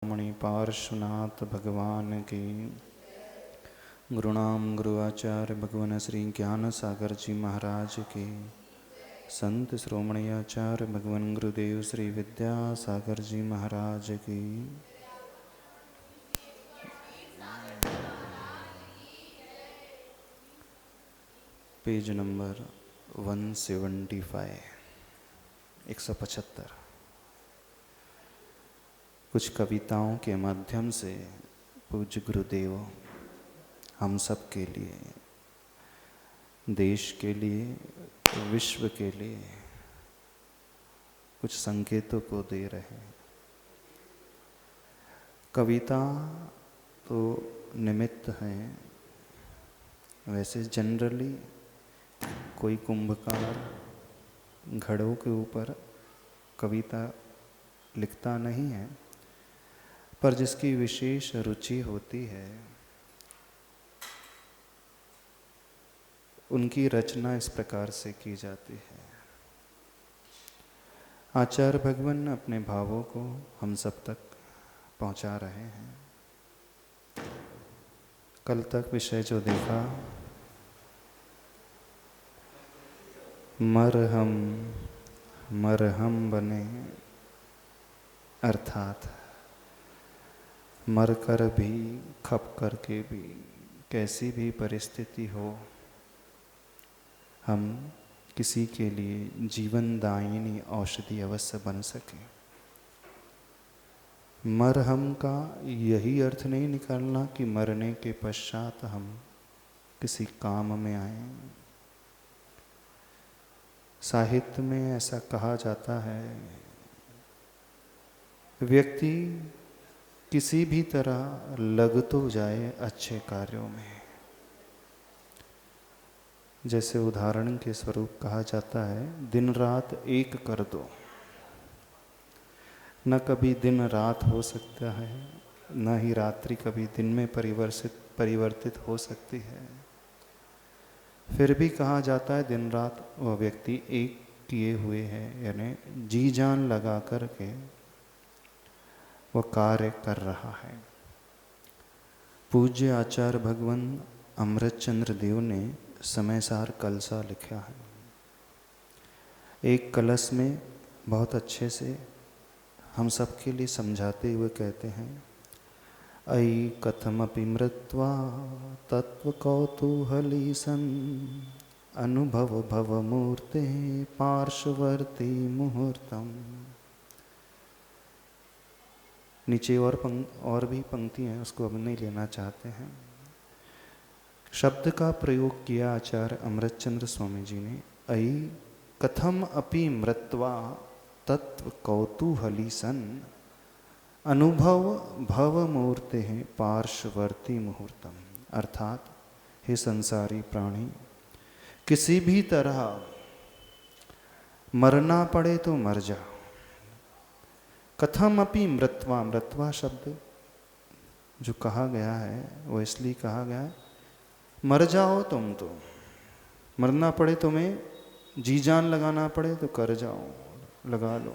मणि पार्श्वनाथ भगवान की। गुरुणाम गुरुआचार्य भगवान श्री ज्ञान सागर जी महाराज की। संत श्रोमणी आचार्य भगवान गुरुदेव श्री विद्यासागर जी महाराज की। Page number 175 175। कुछ कविताओं के माध्यम से पूज्य गुरुदेव हम सब के लिए, देश के लिए, विश्व के लिए कुछ संकेतों को दे रहे हैं। कविता तो निमित्त हैं, वैसे जनरली कोई कुंभकार घड़ों के ऊपर कविता लिखता नहीं है, पर जिसकी विशेष रुचि होती है उनकी रचना इस प्रकार से की जाती है। आचार्य भगवान अपने भावों को हम सब तक पहुंचा रहे हैं। कल तक विषय जो देखा, मरहम बने, अर्थात मर कर भी, खप करके भी, कैसी भी परिस्थिति हो, हम किसी के लिए जीवनदायिनी औषधि अवश्य बन सके। मरहम का यही अर्थ नहीं निकालना कि मरने के पश्चात हम किसी काम में आए। साहित्य में ऐसा कहा जाता है, व्यक्ति किसी भी तरह लग तो जाए अच्छे कार्यों में। जैसे उदाहरण के स्वरूप कहा जाता है, दिन रात एक कर दो। न कभी दिन रात हो सकता है, न ही रात्रि कभी दिन में परिवर्तित हो सकती है। फिर भी कहा जाता है दिन रात वह व्यक्ति एक किए हुए है, यानी जी जान लगा करके वह कार्य कर रहा है। पूज्य आचार्य भगवान अमृतचंद्र देव ने समयसार कलसा लिखा है। एक कलश में बहुत अच्छे से हम सबके लिए समझाते हुए कहते हैं, अयि कथमपि मृत्वा तत्व कौतूहली सन, अनुभव भव मूर्ते पार्श्ववर्ती मुहूर्तम। नीचे और भी पंक्ति हैं, उसको अब नहीं लेना चाहते हैं। शब्द का प्रयोग किया आचार्य अमृतचंद्र स्वामी जी ने, अयि कथम अपि मृत्वा तत्व कौतूहली सन, अनुभव भव मूर्ते हैं पार्श्ववर्ती मुहूर्तम। अर्थात हे संसारी प्राणी, किसी भी तरह मरना पड़े तो मर जा। कथम अपि मृत्वा, मृत्वा शब्द जो कहा गया है वो इसलिए कहा गया है, मर जाओ तुम तो, मरना पड़े तुम्हें, जी जान लगाना पड़े तो कर जाओ, लगा लो।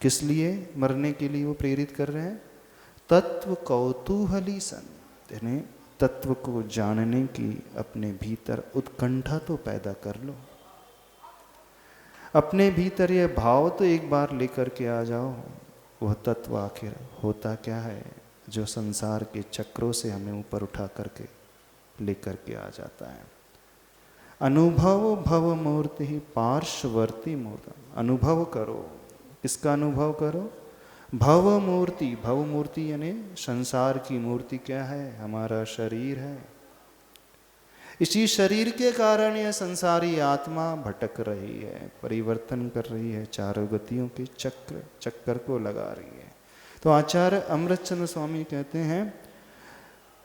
किस लिए मरने के लिए वो प्रेरित कर रहे हैं? तत्व कौतूहली सन, यानी तत्व को जानने की अपने भीतर उत्कंठा तो पैदा कर लो। अपने भीतर यह भाव तो एक बार लेकर के आ जाओ, वह तत्व आखिर होता क्या है जो संसार के चक्रों से हमें ऊपर उठा करके लेकर के आ जाता है। अनुभव भव मूर्ति ही पार्श्ववर्ती मूर्ति। अनुभव करो, किसका अनुभव करो? भव मूर्ति। भव मूर्ति यानी संसार की मूर्ति क्या है? हमारा शरीर है। इसी शरीर के कारण यह संसारी आत्मा भटक रही है, परिवर्तन कर रही है, चारों गतियों के चक्कर को लगा रही है। तो आचार्य अमृतचंद्र स्वामी कहते हैं,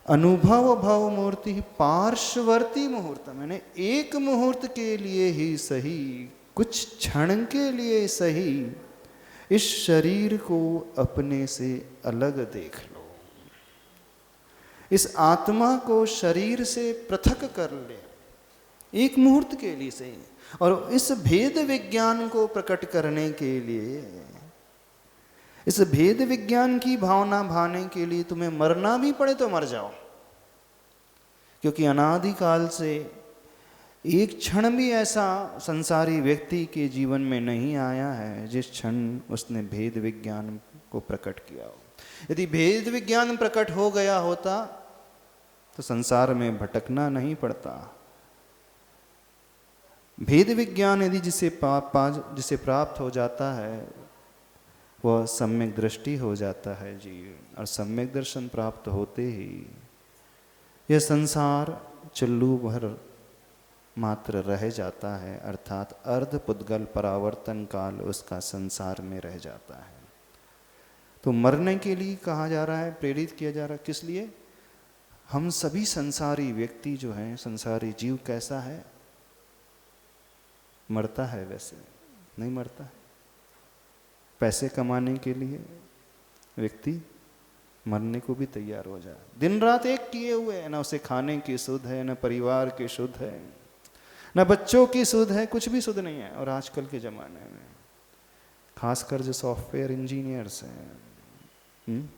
अनुभव भव मूर्ति पार्श्ववर्ती मुहूर्त, मैंने एक मुहूर्त के लिए ही सही, कुछ क्षण के लिए सही, इस शरीर को अपने से अलग देख लो। इस आत्मा को शरीर से पृथक कर ले, एक मुहूर्त के लिए सही। और इस भेद विज्ञान को प्रकट करने के लिए इस भेद विज्ञान की भावना भाने के लिए तुम्हें मरना भी पड़े तो मर जाओ, क्योंकि अनादिकाल से एक क्षण भी ऐसा संसारी व्यक्ति के जीवन में नहीं आया है जिस क्षण उसने भेद विज्ञान को प्रकट किया हो। यदि भेद विज्ञान प्रकट हो गया होता तो संसार में भटकना नहीं पड़ता। भेद विज्ञान यदि जिसे प्राप्त हो जाता है वह सम्यक दृष्टि हो जाता है जी, और सम्यक दर्शन प्राप्त होते ही यह संसार चुल्लू भर मात्र रह जाता है, अर्थात अर्ध पुद्गल परावर्तन काल उसका संसार में रह जाता है। तो मरने के लिए कहा जा रहा है, प्रेरित किया जा रहा है, किस लिए? हम सभी संसारी व्यक्ति जो हैं, संसारी जीव कैसा है? मरता है, वैसे नहीं मरता है। पैसे कमाने के लिए व्यक्ति मरने को भी तैयार हो जाए, दिन रात एक किए हुए है, ना उसे खाने की सुध है, ना परिवार की सुध है, ना बच्चों की सुध है, कुछ भी सुध नहीं है। और आजकल के ज़माने में खासकर जो सॉफ्टवेयर इंजीनियर्स हैं,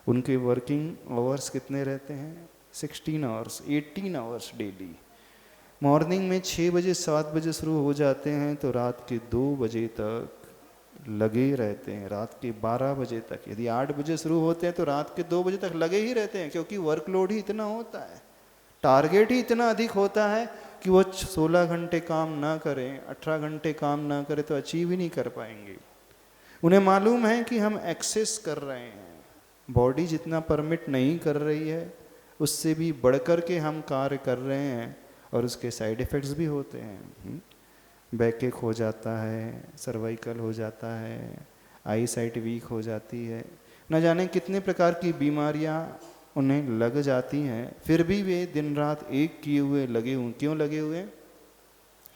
उनके वर्किंग आवर्स कितने रहते हैं? 16 आवर्स, 18 आवर्स डेली। मॉर्निंग में 6 बजे 7 बजे शुरू हो जाते हैं तो रात के 2 बजे तक लगे रहते हैं, रात के 12 बजे तक। यदि 8 बजे शुरू होते हैं तो रात के 2 बजे तक लगे ही रहते हैं, क्योंकि वर्कलोड ही इतना होता है, टारगेट ही इतना अधिक होता है कि वो 16 घंटे काम ना करें, 18 घंटे काम ना करें तो अचीव ही नहीं कर पाएंगे। उन्हें मालूम है कि हम एक्सेस कर रहे हैं, बॉडी जितना परमिट नहीं कर रही है उससे भी बढ़कर के हम कार्य कर रहे हैं, और उसके साइड इफ़ेक्ट्स भी होते हैं। बैकएक हो जाता है, सर्वाइकल हो जाता है, आई साइट वीक हो जाती है, न जाने कितने प्रकार की बीमारियां उन्हें लग जाती हैं, फिर भी वे दिन रात एक किए हुए लगे हुए। क्यों लगे हुए?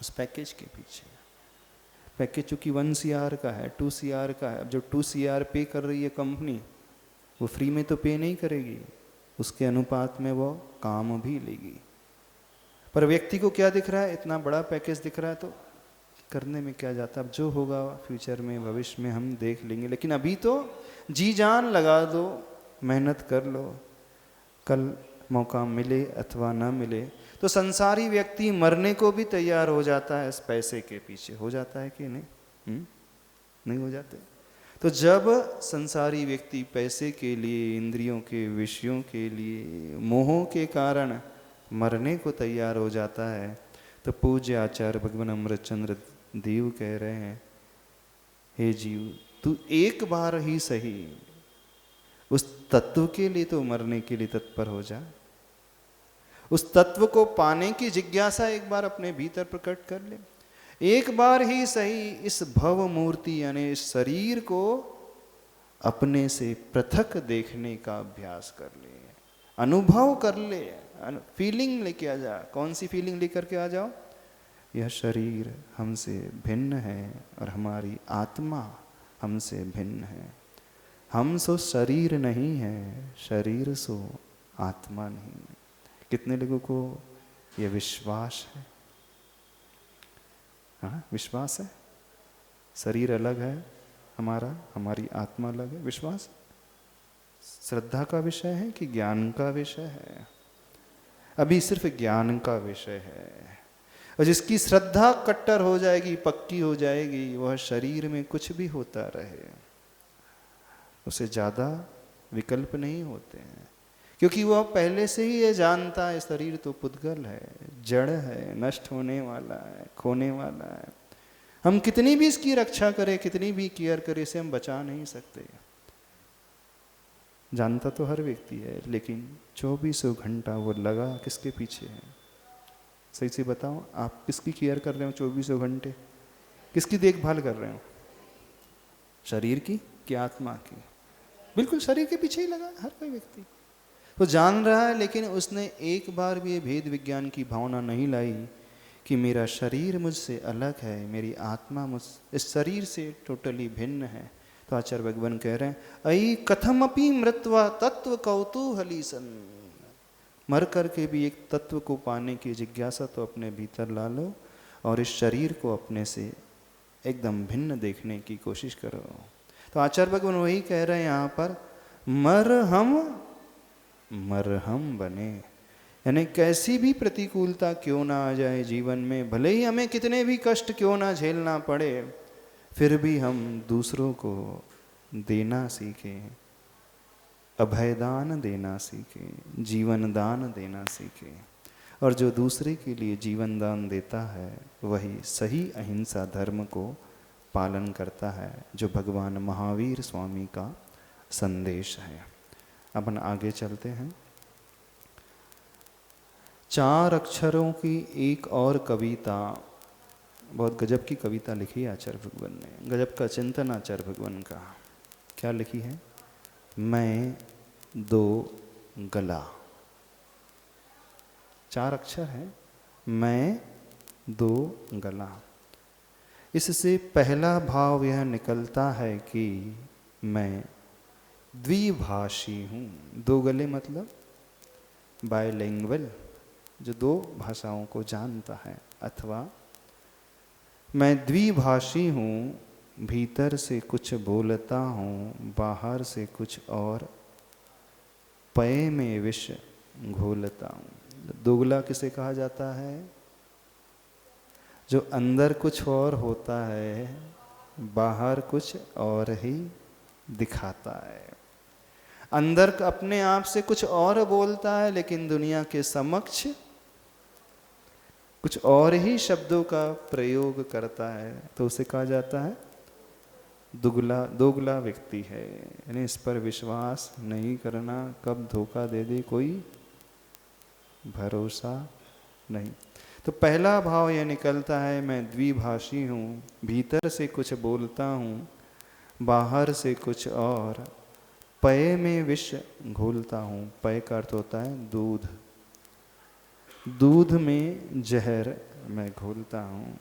उस पैकेज के पीछे। पैकेज चूँकि 1 CR का है, 2 CR का है। अब जो 2 CR पे कर रही है कंपनी, वो फ्री में तो पे नहीं करेगी, उसके अनुपात में वो काम भी लेगी। पर व्यक्ति को क्या दिख रहा है? इतना बड़ा पैकेज दिख रहा है, तो करने में क्या जाता है? अब जो होगा फ्यूचर में, भविष्य में हम देख लेंगे, लेकिन अभी तो जी जान लगा दो, मेहनत कर लो, कल मौका मिले अथवा ना मिले। तो संसारी व्यक्ति मरने को भी तैयार हो जाता है इस पैसे के पीछे। हो जाता है कि नहीं? नहीं हो जाते? तो जब संसारी व्यक्ति पैसे के लिए, इंद्रियों के विषयों के लिए, मोहों के कारण मरने को तैयार हो जाता है, तो पूज्य आचार्य भगवान अमृतचंद्र देव कह रहे हैं, हे जीव, तू एक बार ही सही उस तत्व के लिए तो मरने के लिए तत्पर हो जा। उस तत्व को पाने की जिज्ञासा एक बार अपने भीतर प्रकट कर ले। एक बार ही सही इस भव मूर्ति यानी इस शरीर को अपने से पृथक देखने का अभ्यास कर ले, अनुभव कर ले, फीलिंग लेके आ जा। कौन सी फीलिंग लेकर के आ जाओ? यह शरीर हमसे भिन्न है और हमारी आत्मा हमसे भिन्न है। हम सो शरीर नहीं है, शरीर सो आत्मा नहीं। कितने लोगों को यह विश्वास है? हाँ, विश्वास है। शरीर अलग है हमारा, हमारी आत्मा अलग है। विश्वास श्रद्धा का विषय है कि ज्ञान का विषय है? अभी सिर्फ ज्ञान का विषय है। और जिसकी श्रद्धा कट्टर हो जाएगी, पक्की हो जाएगी, वह शरीर में कुछ भी होता रहे, उसे ज़्यादा विकल्प नहीं होते हैं, क्योंकि वह पहले से ही ये जानता है शरीर तो पुद्गल है, जड़ है, नष्ट होने वाला है, खोने वाला है। हम कितनी भी इसकी रक्षा करें, कितनी भी केयर करें, इसे हम बचा नहीं सकते। जानता तो हर व्यक्ति है, लेकिन 2400 घंटा वो लगा किसके पीछे है? सही से बताओ, आप किसकी केयर कर रहे हो 2400 घंटे? किसकी देखभाल कर रहे हो? शरीर की कि आत्मा की? बिल्कुल शरीर के पीछे ही लगा हर कोई व्यक्ति। तो जान रहा है, लेकिन उसने एक बार भी ये भेद विज्ञान की भावना नहीं लाई कि मेरा शरीर मुझसे अलग है, मेरी आत्मा मुझ इस शरीर से टोटली भिन्न है। तो आचार्य भगवान कह रहे हैं, अयि कथमपि मृत्वा तत्व कौतूहली सन। मर करके भी एक तत्व को पाने की जिज्ञासा तो अपने भीतर ला लो, और इस शरीर को अपने से एकदम भिन्न देखने की कोशिश करो। तो आचार्य भगवान वही कह रहे हैं यहाँ पर, मरहम बने, यानी कैसी भी प्रतिकूलता क्यों ना आ जाए जीवन में, भले ही हमें कितने भी कष्ट क्यों ना झेलना पड़े, फिर भी हम दूसरों को देना सीखें, अभयदान देना सीखें, जीवन दान देना सीखें। और जो दूसरे के लिए जीवन दान देता है वही सही अहिंसा धर्म को पालन करता है, जो भगवान महावीर स्वामी का संदेश है। अपन आगे चलते हैं। 4 अक्षरों की एक और कविता, बहुत गजब की कविता लिखी है आचार्य भगवान ने, गजब का चिंतन आचार्य भगवान का। क्या लिखी है? मैं दो गला, 4 अक्षर है, मैं दो गला। इससे पहला भाव यह निकलता है कि मैं द्विभाषी हूँ। 2 गले मतलब बायलिंगुअल, जो 2 भाषाओं को जानता है, अथवा मैं द्विभाषी हूँ, भीतर से कुछ बोलता हूँ, बाहर से कुछ और, पय में विष घोलता हूँ। दोगला किसे कहा जाता है? जो अंदर कुछ और होता है, बाहर कुछ और ही दिखाता है। अंदर अपने आप से कुछ और बोलता है, लेकिन दुनिया के समक्ष कुछ और ही शब्दों का प्रयोग करता है, तो उसे कहा जाता है दोगला व्यक्ति है। यानी इस पर विश्वास नहीं करना, कब धोखा दे दे कोई भरोसा नहीं। तो पहला भाव यह निकलता है, मैं द्विभाषी हूँ, भीतर से कुछ बोलता हूँ, बाहर से कुछ और, पय में विष घोलता हूँ। पय का अर्थ होता है दूध, दूध में जहर मैं घोलता हूँ।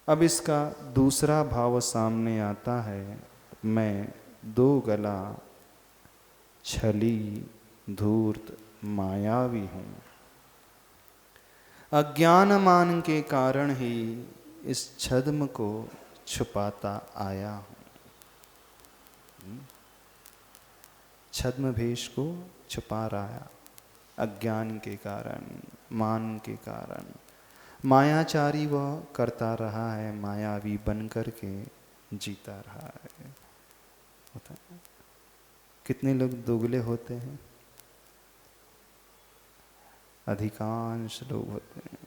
अब इसका दूसरा भाव सामने आता है, मैं दो गला, छली, धूर्त, मायावी हूँ। अज्ञान मान के कारण ही इस छद्म को छुपाता आया हूँ। छद्म भेष को छुपा रहा है, अज्ञान के कारण, मान के कारण। मायाचारी वह करता रहा है, मायावी बन कर के जीता रहा है। होता है? कितने लोग दोगले होते हैं? अधिकांश लोग होते हैं।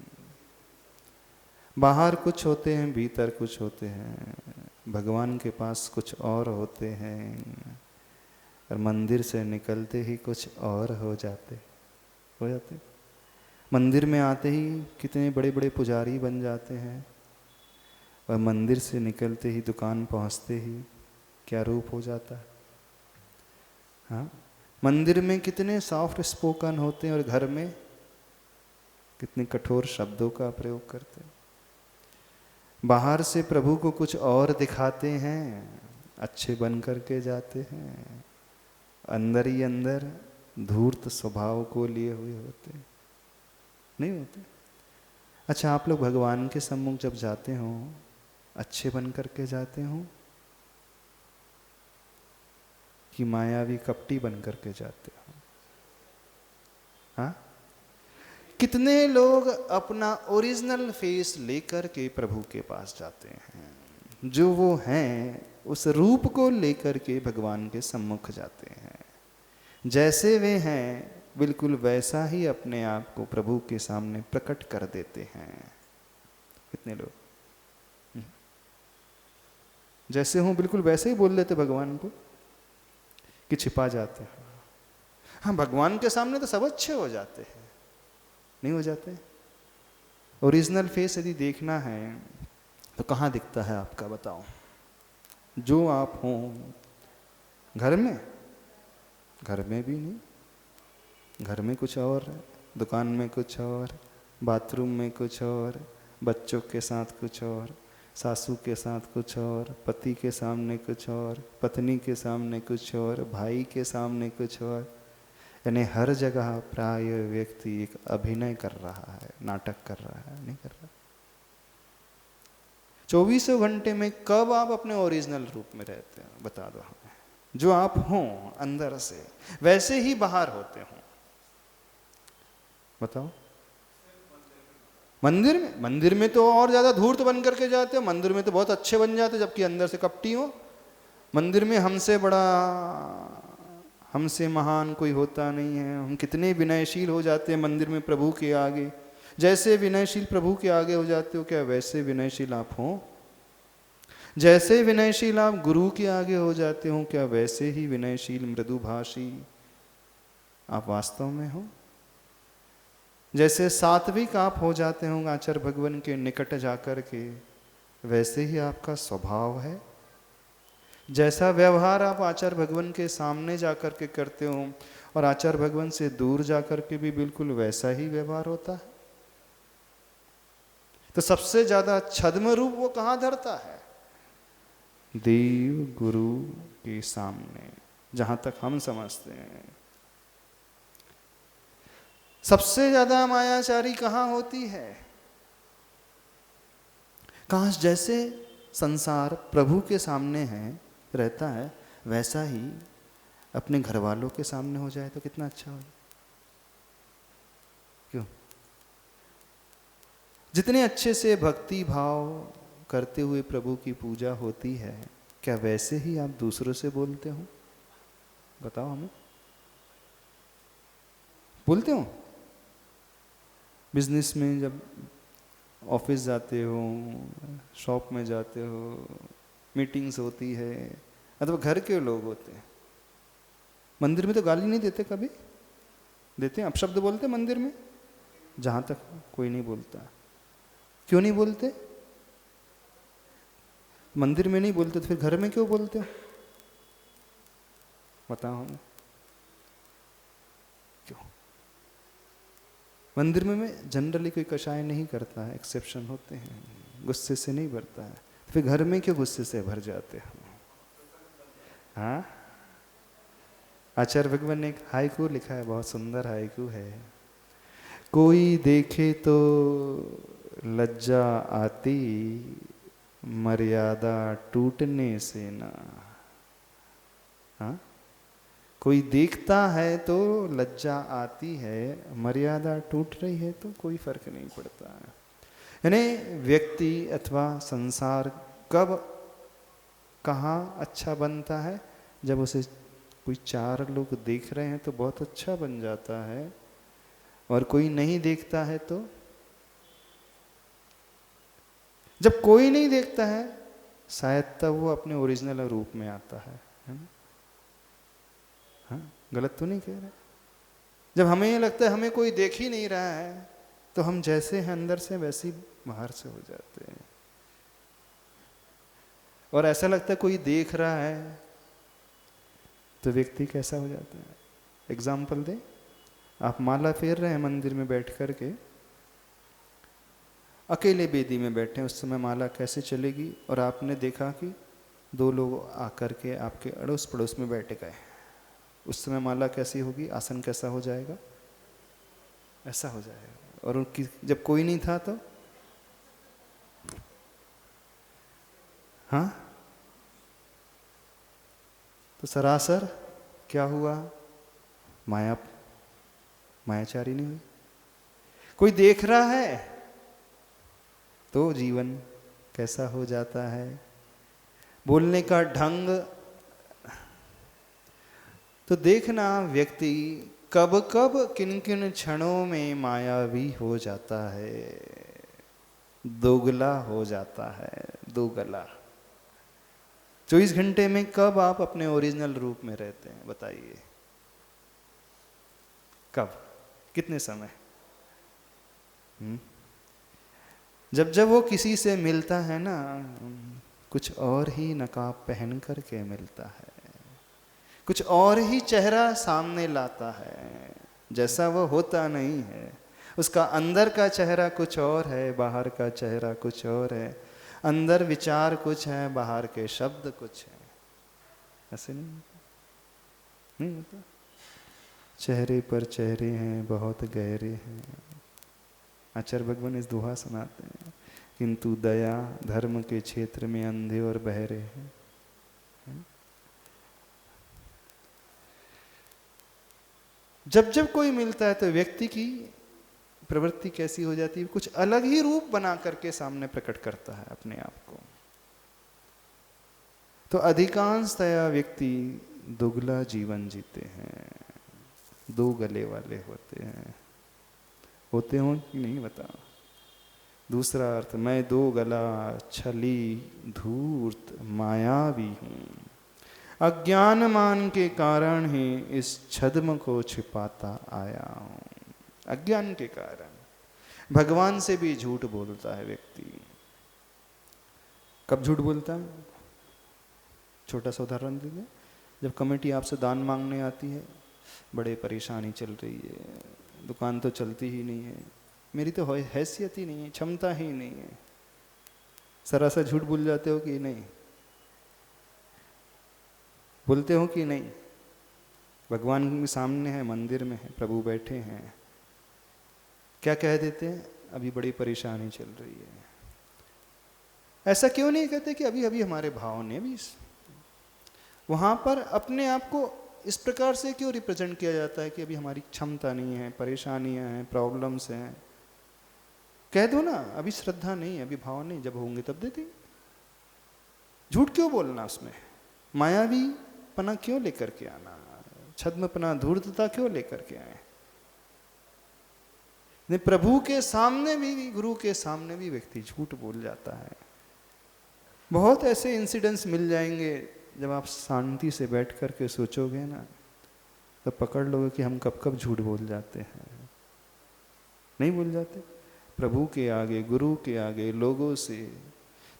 बाहर कुछ होते हैं, भीतर कुछ होते हैं। भगवान के पास कुछ और होते हैं, और मंदिर से निकलते ही कुछ और हो जाते। मंदिर में आते ही कितने बड़े बड़े पुजारी बन जाते हैं, और मंदिर से निकलते ही, दुकान पहुंचते ही क्या रूप हो जाता है। हाँ, मंदिर में कितने सॉफ्ट स्पोकन होते हैं, और घर में कितने कठोर शब्दों का प्रयोग करते हैं। बाहर से प्रभु को कुछ और दिखाते हैं, अच्छे बन करके जाते हैं, अंदर ही अंदर धूर्त स्वभाव को लिए हुए होते हैं। नहीं होते? अच्छा, आप लोग भगवान के सम्मुख जब जाते हो, अच्छे बन करके जाते हो कि मायावी कपटी बन करके जाते हो? हाँ, कितने लोग अपना ओरिजिनल फेस लेकर के प्रभु के पास जाते हैं, जो वो हैं उस रूप को लेकर के भगवान के सम्मुख जाते हैं। जैसे वे हैं बिल्कुल वैसा ही अपने आप को प्रभु के सामने प्रकट कर देते हैं। कितने लोग जैसे हों बिल्कुल वैसे ही बोल देते भगवान को, कि छिपा जाते हैं। हाँ, भगवान के सामने तो सब अच्छे हो जाते हैं, नहीं हो जाते? ओरिजिनल फेस यदि देखना है तो कहाँ दिखता है आपका, बताओ? जो आप हो घर में, घर में भी नहीं, घर में कुछ और है, दुकान में कुछ और, बाथरूम में कुछ और, बच्चों के साथ कुछ और, सासू के साथ कुछ और, पति के सामने कुछ और, पत्नी के सामने कुछ और, भाई के सामने कुछ और। यानी हर जगह प्राय व्यक्ति एक अभिनय कर रहा है, नाटक कर रहा है, नहीं कर रहा। 24 घंटे में कब आप अपने ओरिजिनल रूप में रहते हैं बता दो हमें। जो आप हों अंदर से वैसे ही बाहर होते हो, बताओ। मंदिर में तो और ज्यादा धूर्त बन करके जाते हो, मंदिर में तो बहुत अच्छे बन जाते हो जबकि अंदर से कपटी हो। मंदिर में हमसे बड़ा, हमसे महान कोई होता नहीं है। हम कितने विनयशील हो जाते हैं मंदिर में प्रभु के आगे। जैसे विनयशील प्रभु के आगे हो जाते हो, क्या वैसे विनयशील आप हो? जैसे विनयशील आप गुरु के आगे हो जाते हो, क्या वैसे ही विनयशील मृदुभाषी आप वास्तव में हो? जैसे सात्विक आप हो जाते हो आचार्य भगवान के निकट जाकर के, वैसे ही आपका स्वभाव है। जैसा व्यवहार आप आचार्य भगवान के सामने जाकर के करते हो और आचार्य भगवान से दूर जाकर के भी बिल्कुल वैसा ही व्यवहार होता है। तो सबसे ज्यादा छद्म रूप वो कहाँ धरता है? देव गुरु के सामने, जहां तक हम समझते हैं। सबसे ज्यादा मायाचारी कहाँ होती है? काश जैसे संसार प्रभु के सामने है रहता है, वैसा ही अपने घर वालों के सामने हो जाए तो कितना अच्छा हो। क्यों? जितने अच्छे से भक्ति भाव करते हुए प्रभु की पूजा होती है, क्या वैसे ही आप दूसरों से बोलते हो? बताओ हमें, बोलते हो? बिजनेस में जब ऑफिस जाते हो, शॉप में जाते हो, मीटिंग्स होती है, अथवा घर के लोग होते हैं, मंदिर में तो गाली नहीं देते? कभी देते हैं? अपशब्द बोलते मंदिर में? जहां तक कोई नहीं बोलता। क्यों नहीं बोलते? मंदिर में नहीं बोलते तो फिर घर में क्यों बोलते हो? बताओ हमें क्यों? मंदिर में जनरली कोई कषाय नहीं करता है, एक्सेप्शन होते हैं, गुस्से से नहीं भरता है। फिर घर में क्यों गुस्से से भर जाते हैं? हाँ, आचार्य भगवान ने एक हाइकू लिखा है, बहुत सुंदर हाइकू है। कोई देखे तो लज्जा आती, मर्यादा टूटने से ना। हाँ, कोई देखता है तो लज्जा आती है, मर्यादा टूट रही है तो कोई फर्क नहीं पड़ता है। यानी व्यक्ति अथवा संसार कब कहाँ अच्छा बनता है? जब उसे कोई चार लोग देख रहे हैं तो बहुत अच्छा बन जाता है, और कोई नहीं देखता है तो? जब कोई नहीं देखता है शायद तब वो अपने ओरिजिनल रूप में आता है ना? हाँ, गलत तो नहीं कह रहे? जब हमें ये लगता है हमें कोई देख ही नहीं रहा है, तो हम जैसे हैं अंदर से वैसे ही बाहर से हो जाते हैं। और ऐसा लगता है कोई देख रहा है तो व्यक्ति कैसा हो जाता है? एग्जाम्पल दे, आप माला फेर रहे हैं मंदिर में बैठ करके, अकेले बेदी में बैठे हैं, उस समय माला कैसे चलेगी? और आपने देखा कि दो लोग आकर के आपके अड़ोस पड़ोस में बैठ गए, उस समय माला कैसी होगी? आसन कैसा हो जाएगा? ऐसा हो जाएगा। और उनकी जब कोई नहीं था तो? हाँ, तो सरासर क्या हुआ? मायाचारी नहीं हुई। कोई देख रहा है तो जीवन कैसा हो जाता है? बोलने का ढंग तो देखना, व्यक्ति कब कब किन किन क्षणों में मायावी हो जाता है, दोगला हो जाता है, दोगला। 24 घंटे में कब आप अपने ओरिजिनल रूप में रहते हैं? बताइए कब, कितने समय? जब जब वो किसी से मिलता है ना, कुछ और ही नकाब पहन करके मिलता है, कुछ और ही चेहरा सामने लाता है, जैसा वो होता नहीं है। उसका अंदर का चेहरा कुछ और है, बाहर का चेहरा कुछ और है। अंदर विचार कुछ है, बाहर के शब्द कुछ है। ऐसे नहीं होता, नहीं होता। चेहरे पर चेहरे हैं बहुत गहरे हैं। आचार्य भगवान इस दोहा सुनाते हैं किंतु दया धर्म के क्षेत्र में अंधे और बहरे हैं। जब जब कोई मिलता है तो व्यक्ति की प्रवृत्ति कैसी हो जाती है, कुछ अलग ही रूप बना करके सामने प्रकट करता है अपने आप को। तो अधिकांशतया व्यक्ति दुगला जीवन जीते हैं, दो गले वाले होते हैं। होते हो कि नहीं बताओ। दूसरा अर्थ, मैं दो गला छली धूर्त मायावी हूं, अज्ञान मान के कारण ही इस छद्म को छिपाता आया हूं। अज्ञान के कारण भगवान से भी झूठ बोलता है व्यक्ति। कब झूठ बोलता है? छोटा सा उदाहरण दीजिए। जब कमेटी आपसे दान मांगने आती है, बड़े परेशानी चल रही है, दुकान तो चलती ही नहीं है, मेरी तो हैसियत ही नहीं है, क्षमता ही नहीं है, सरासर झूठ बोल जाते हो कि नहीं? बोलते हो कि नहीं? भगवान के सामने है, मंदिर में है, प्रभु बैठे हैं, क्या कह देते हैं? अभी बड़ी परेशानी चल रही है। ऐसा क्यों नहीं कहते कि अभी अभी हमारे भाव ने भी वहां पर अपने आप को इस प्रकार से क्यों रिप्रेजेंट किया जाता है कि अभी हमारी क्षमता नहीं है, परेशानियां हैं, प्रॉब्लम्स हैं? कह दो ना, अभी श्रद्धा नहीं है, अभी भाव नहीं, जब होंगे तब दे देंगे। झूठ क्यों बोलना उसमें? मायावी पना क्यों लेकर के आना? छद्मपना, धूर्तता क्यों लेकर के आए? प्रभु के सामने भी, गुरु के सामने भी व्यक्ति झूठ बोल जाता है। बहुत ऐसे इंसिडेंट्स मिल जाएंगे, जब आप शांति से बैठ कर के सोचोगे ना, तो पकड़ लोगे कि हम कब कब झूठ बोल जाते हैं। नहीं बोल जाते? प्रभु के आगे, गुरु के आगे, लोगों से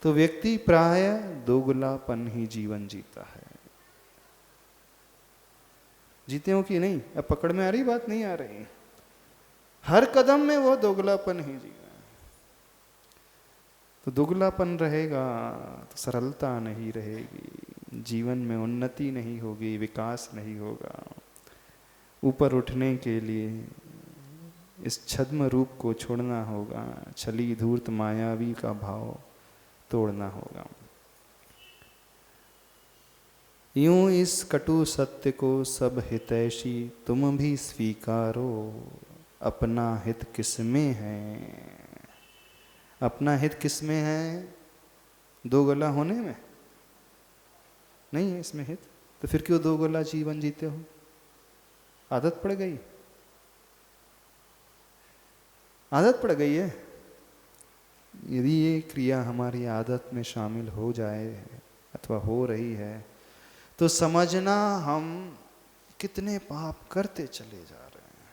तो व्यक्ति प्राय दोगलापन ही जीवन जीता है। जीते हो कि नहीं? अब पकड़ में आ रही बात? नहीं आ रही? हर कदम में वो दोगलापन ही जीवन। तो दोगलापन रहेगा तो सरलता नहीं रहेगी, जीवन में उन्नति नहीं होगी, विकास नहीं होगा। ऊपर उठने के लिए इस छद्म रूप को छोड़ना होगा, छली धूर्त मायावी का भाव तोड़ना होगा। यूं इस कटु सत्य को सब हितैषी तुम भी स्वीकारो, अपना हित किसमें है? अपना हित किसमें है? दो गला होने में नहीं है इसमें हित। तो फिर क्यों दो गला जीवन जीते हो? आदत पड़ गई, आदत पड़ गई है। यदि ये क्रिया हमारी आदत में शामिल हो जाए अथवा हो रही है, तो समझना हम कितने पाप करते चले जा रहे हैं।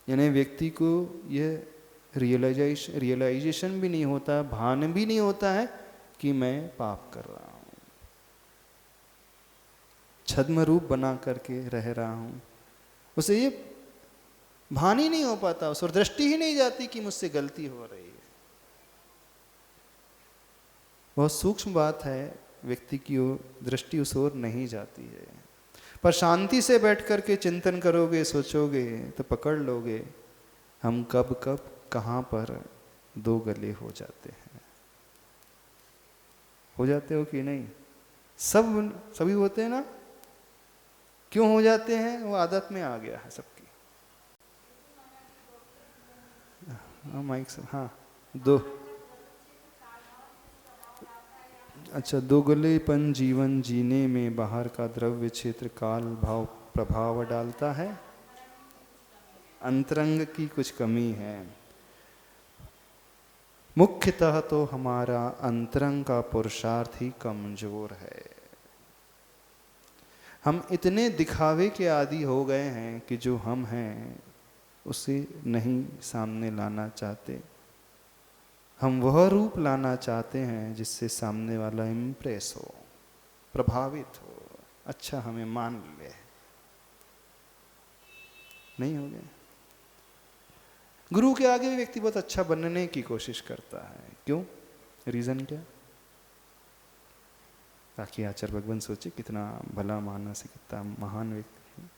यानी व्यक्ति को यह रियलाइजेशन भी नहीं होता, भान भी नहीं होता है कि मैं पाप कर रहा हूं, छद्म रूप बना करके रह रहा हूं। उसे ये भान ही नहीं हो पाता, उस और दृष्टि ही नहीं जाती कि मुझसे गलती हो रही है। बहुत सूक्ष्म बात है, व्यक्ति की दृष्टि उस ओर नहीं जाती है। पर शांति से बैठ करके चिंतन करोगे, सोचोगे, तो पकड़ लोगे हम कब कब कहां पर दो गले हो जाते हैं। हो जाते हो कि नहीं? सभी होते हैं ना? क्यों हो जाते हैं? वो आदत में आ गया है सबकी। हाँ माइक से, हाँ दो, अच्छा, दोगलेपन जीवन जीने में बाहर का द्रव्य क्षेत्र काल भाव प्रभाव डालता है, अंतरंग की कुछ कमी है। मुख्यतः तो हमारा अंतरंग का पुरुषार्थ ही कमजोर है। हम इतने दिखावे के आदी हो गए हैं कि जो हम हैं उसे नहीं सामने लाना चाहते। हम वह रूप लाना चाहते हैं जिससे सामने वाला इम्प्रेस हो, प्रभावित हो, अच्छा हमें मान ले। नहीं हो गया। गुरु के आगे भी व्यक्ति बहुत अच्छा बनने की कोशिश करता है। क्यों? रीजन क्या? ताकि आचार्य भगवान सोचे कितना भला मानस है, कितना महान व्यक्ति है।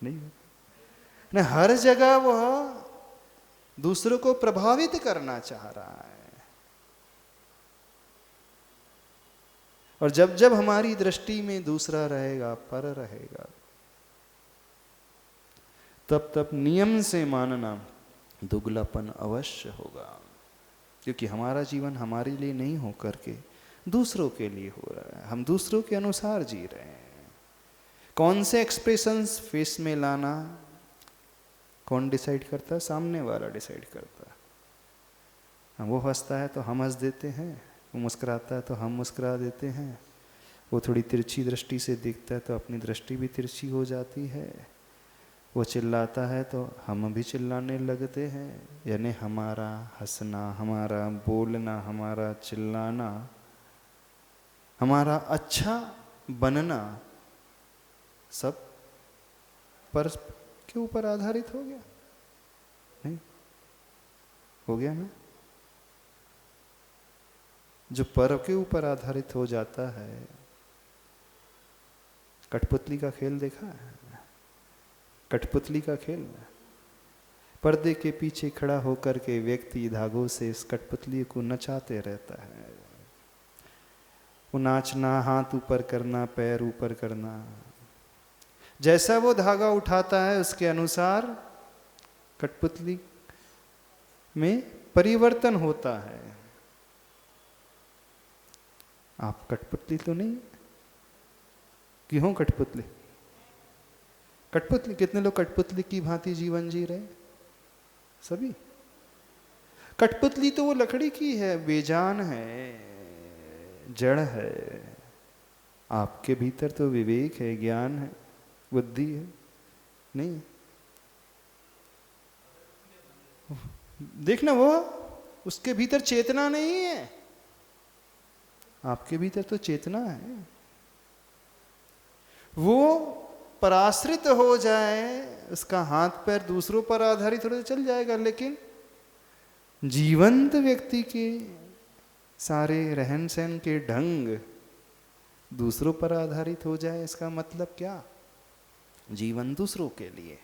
नहीं, हर जगह वह दूसरों को प्रभावित करना चाह रहा है। और जब जब हमारी दृष्टि में दूसरा रहेगा, पर रहेगा, तब तब नियम से मानना दुगलापन अवश्य होगा। क्योंकि हमारा जीवन हमारे लिए नहीं हो करके दूसरों के लिए हो रहा है। हम दूसरों के अनुसार जी रहे हैं। कौन से एक्सप्रेशंस फेस में लाना कौन डिसाइड करता है? सामने वाला डिसाइड करता है। वो हंसता है तो हम हंस देते हैं, वो मुस्कुराता है तो हम मुस्कुरा देते हैं, वो थोड़ी तिरछी दृष्टि से देखता है तो अपनी दृष्टि भी तिरछी हो जाती है, वो चिल्लाता है तो हम भी चिल्लाने लगते हैं। यानी हमारा हंसना, हमारा बोलना, हमारा चिल्लाना, हमारा अच्छा बनना सब पर के ऊपर आधारित हो गया। नहीं हो गया ना? जो पर के ऊपर आधारित हो जाता है, कठपुतली का खेल देखा है? कठपुतली का खेल, पर्दे के पीछे खड़ा होकर के व्यक्ति धागों से इस कठपुतली को नचाते रहता है। वो नाचना, हाथ ऊपर करना, पैर ऊपर करना, जैसा वो धागा उठाता है उसके अनुसार कठपुतली में परिवर्तन होता है। आप कठपुतली तो नहीं? क्यों कठपुतली? कठपुतली कितने लोग कठपुतली की भांति जीवन जी रहे? सभी। कठपुतली तो वो लकड़ी की है, बेजान है, जड़ है। आपके भीतर तो विवेक है, ज्ञान है, बुद्धि है। नहीं देखना, वो उसके भीतर चेतना नहीं है, आपके भीतर तो चेतना है। वो पराश्रित हो जाए, उसका हाथ पैर दूसरों पर आधारित हो चल जाएगा, लेकिन जीवंत व्यक्ति के सारे रहन सहन के ढंग दूसरों पर आधारित हो जाए, इसका मतलब क्या? जीवन दूसरों के लिए।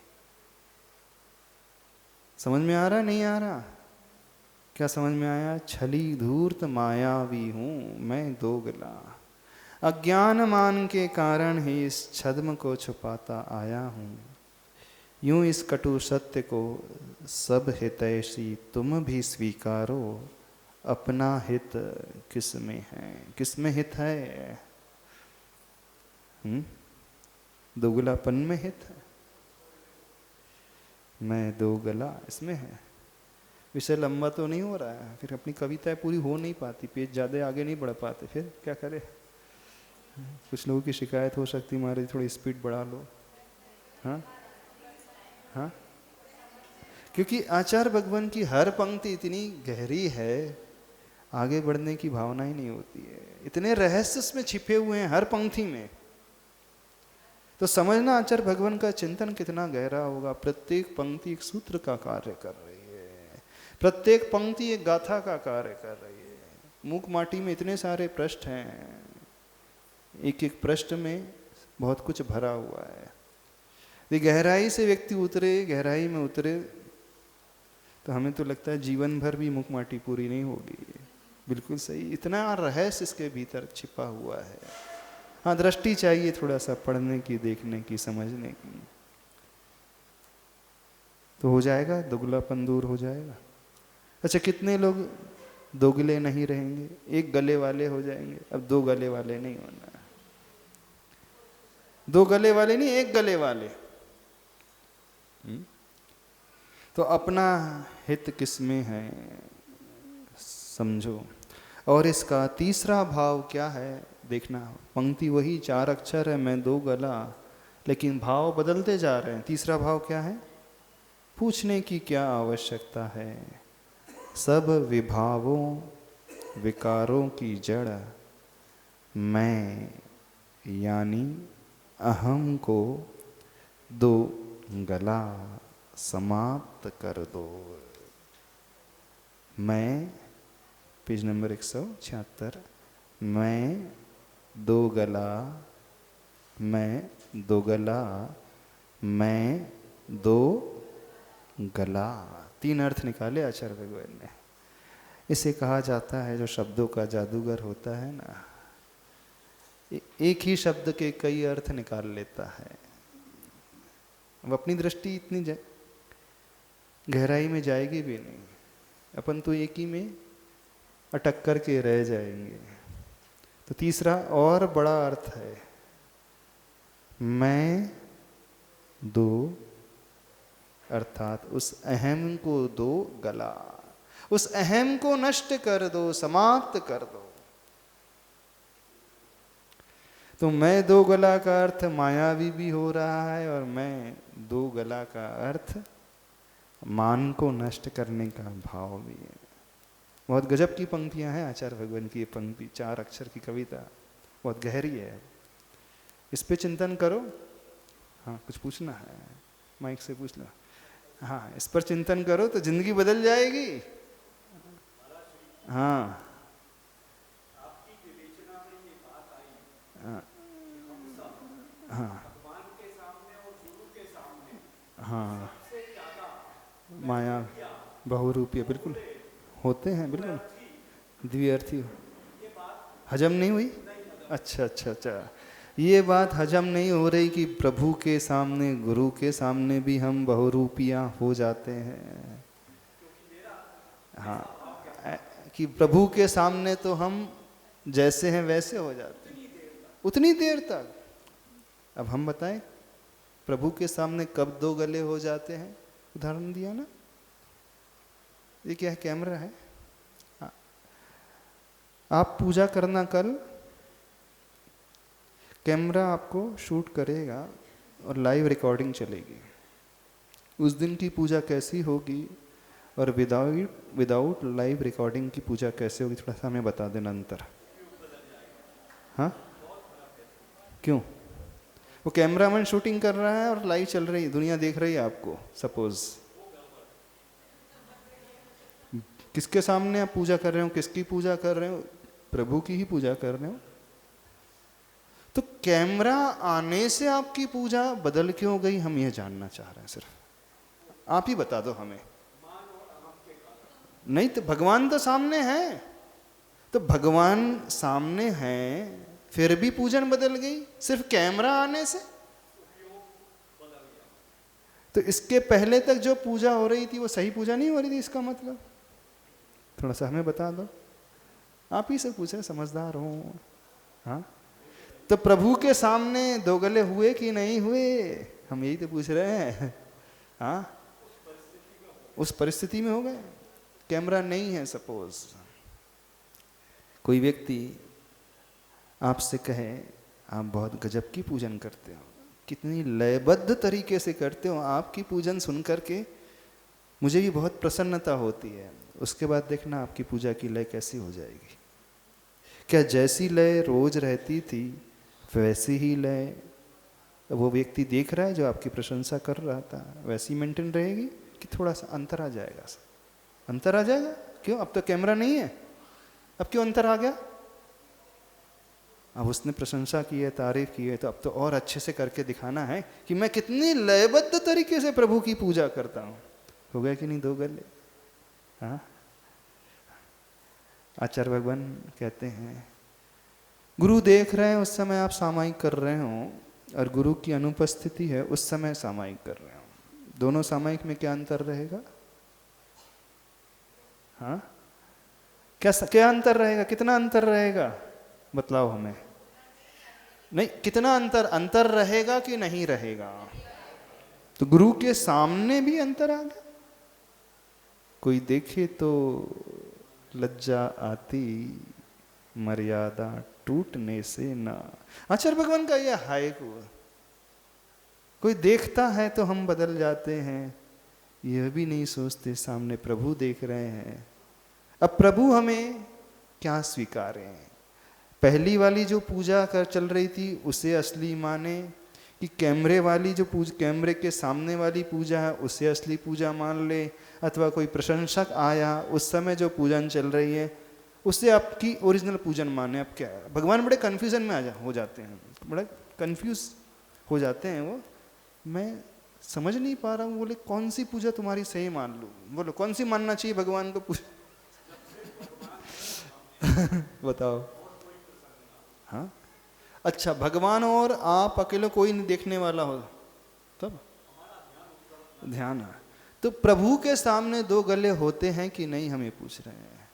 समझ में आ रहा नहीं आ रहा? क्या समझ में आया? छली धूर्त मायावी हूं मैं दोगला, अज्ञान मान के कारण ही इस छद्म को छुपाता आया हूं। यूं इस कटु सत्य को सब हितैषी तुम भी स्वीकारो, अपना हित किसमें है? किसमें हित है? दोगलापन में हित है। मैं दोगला इसमें है। विषय लंबा तो नहीं हो रहा है, फिर अपनी कविताएं पूरी हो नहीं पाती, पेज ज़्यादा आगे नहीं बढ़ पाते, फिर क्या करें? कुछ लोगों की शिकायत हो सकती है, हमारी थोड़ी स्पीड बढ़ा लो। हाँ हाँ, क्योंकि आचार्य भगवान की हर पंक्ति इतनी गहरी है, आगे बढ़ने की भावना ही नहीं होती है। इतने रहस्य इसमें छिपे हुए हैं हर पंक्ति में। तो समझना आचार्य भगवान का चिंतन कितना गहरा होगा। प्रत्येक पंक्ति एक सूत्र का कार्य कर रही है, प्रत्येक पंक्ति एक गाथा का कार्य कर रही है। मूक माटी में इतने सारे पृष्ठ हैं, एक एक पृष्ठ में बहुत कुछ भरा हुआ है। ये गहराई से व्यक्ति उतरे, गहराई में उतरे, तो हमें तो लगता है जीवन भर भी मूक माटी पूरी नहीं होगी। बिल्कुल सही, इतना रहस्य इसके भीतर छिपा हुआ है। हाँ, दृष्टि चाहिए थोड़ा सा पढ़ने की, देखने की, समझने की, तो हो जाएगा, दुगलापन दूर हो जाएगा। अच्छा, कितने लोग दोगले नहीं रहेंगे? एक गले वाले हो जाएंगे। अब दो गले वाले नहीं होना है, दो गले वाले नहीं, एक गले वाले। तो अपना हित किसमें है समझो। और इसका तीसरा भाव क्या है देखना। पंक्ति वही 4 अक्षर है, मैं दो गला, लेकिन भाव बदलते जा रहे हैं। तीसरा भाव क्या है? पूछने की क्या आवश्यकता है, सब विभावों विकारों की जड़ मैं यानी अहम को दो गला समाप्त कर दो। मैं, पेज नंबर 176, मैं दो गला, मैं दो गला, मैं दो गला। 3 अर्थ निकाले आचार्य भगवान ने। इसे कहा जाता है जो शब्दों का जादूगर होता है ना, एक ही शब्द के कई अर्थ निकाल लेता है। अब अपनी दृष्टि इतनी गहराई में जाएगी भी नहीं, अपन तो एक ही में अटक करके रह जाएंगे। तो तीसरा और बड़ा अर्थ है, मैं दो, अर्थात उस अहम को दो गला, उस अहम को नष्ट कर दो, समाप्त कर दो। तो मैं दो गला का अर्थ मायावी भी हो रहा है, और मैं दो गला का अर्थ मान को नष्ट करने का भाव भी है। बहुत गजब की पंक्तियां हैं आचार्य भगवान की। ये पंक्ति 4 अक्षर की कविता बहुत गहरी है, इस पे चिंतन करो। हाँ, कुछ पूछना है माइक से पूछ लो। हाँ, इस पर चिंतन करो तो जिंदगी बदल जाएगी। हाँ, हाँ, हाँ, हाँ, माया बहुरूपीय बिल्कुल होते हैं, बिल्कुल द्विअर्थी। हजम नहीं हुई? अच्छा अच्छा अच्छा, ये बात हजम नहीं हो रही कि प्रभु के सामने, गुरु के सामने भी हम बहुरूपियाँ हो जाते हैं। हाँ, कि प्रभु के सामने तो हम जैसे हैं वैसे हो जाते हैं, उतनी देर तक। अब हम बताएं प्रभु के सामने कब दो गले हो जाते हैं? उदाहरण दिया ना, ये क्या है, कैमरा है। आप पूजा करना, कल कैमरा आपको शूट करेगा और लाइव रिकॉर्डिंग चलेगी। उस दिन की पूजा कैसी होगी और विदाउट लाइव रिकॉर्डिंग की पूजा कैसे होगी, थोड़ा सा हमें बता देना अंतर। हाँ, क्यों? वो कैमरामैन शूटिंग कर रहा है और लाइव चल रही है, दुनिया देख रही है आपको। सपोज किसके सामने आप पूजा कर रहे हो? किसकी पूजा कर रहे हो? प्रभु की ही पूजा कर रहे हो। तो कैमरा आने से आपकी पूजा बदल क्यों गई, हम यह जानना चाह रहे हैं। सिर्फ आप ही बता दो हमें। नहीं तो भगवान तो सामने है, तो भगवान सामने है फिर भी पूजन बदल गई सिर्फ कैमरा आने से। तो इसके पहले तक जो पूजा हो रही थी वो सही पूजा नहीं हो रही थी, इसका मतलब थोड़ा सा हमें बता दो। आप ही से पूछ रहे, समझदार हो। हाँ, तो प्रभु के सामने दो गले हुए कि नहीं हुए, हम यही तो पूछ रहे हैं। हाँ, उस परिस्थिति में हो गए। कैमरा नहीं है। सपोज कोई व्यक्ति आपसे कहे आप बहुत गजब की पूजन करते हो, कितनी लयबद्ध तरीके से करते हो, आपकी पूजन सुन करके मुझे भी बहुत प्रसन्नता होती है। उसके बाद देखना आपकी पूजा की लय कैसी हो जाएगी। क्या जैसी लय रोज रहती थी वैसी ही लय वो व्यक्ति देख रहा है जो आपकी प्रशंसा कर रहा था, वैसी मेंटेन रहेगी कि थोड़ा सा अंतर आ जाएगा? अंतर आ जाएगा। क्यों? अब तो कैमरा नहीं है, अब क्यों अंतर आ गया? अब उसने प्रशंसा की है, तारीफ की है, तो अब तो और अच्छे से करके दिखाना है कि मैं कितनी लयबद्ध तरीके से प्रभु की पूजा करता हूँ। हो गया कि नहीं दो गले? हाँ, आचार्य भगवान कहते हैं गुरु देख रहे हैं उस समय आप सामायिक कर रहे हो, और गुरु की अनुपस्थिति है उस समय सामायिक कर रहे हो। दोनों सामायिक में क्या अंतर रहेगा? हाँ, क्या अंतर रहेगा? कितना अंतर रहेगा बतलाओ हमें। नहीं, कितना अंतर रहेगा कि नहीं रहेगा? तो गुरु के सामने भी अंतर आ गया। कोई देखे तो लज्जा आती, मर्यादा टूटने से ना। आचार्य भगवान का यह हाइक हुआ। कोई देखता है तो हम बदल जाते हैं, यह भी नहीं सोचते सामने प्रभु देख रहे हैं। अब प्रभु हमें क्या स्वीकारें? पहली वाली जो पूजा कर चल रही थी उसे असली माने, कि कैमरे वाली जो कैमरे के सामने वाली पूजा है उसे असली पूजा मान ले, अथवा कोई प्रशंसक आया उस समय जो पूजन चल रही है उससे आपकी ओरिजिनल पूजन माने? अब क्या है? भगवान बड़े कन्फ्यूजन में हो जाते हैं, बड़ा कन्फ्यूज हो जाते हैं वो। मैं समझ नहीं पा रहा हूँ। बोले कौन सी पूजा तुम्हारी सही मान लूँ? बोलो कौन सी मानना चाहिए भगवान को पूजा? बताओ। हाँ अच्छा, भगवान और आप अकेले कोई नहीं देखने वाला हो तब ध्यान है। तो प्रभु के सामने दो गले होते हैं कि नहीं, हम ये पूछ रहे हैं।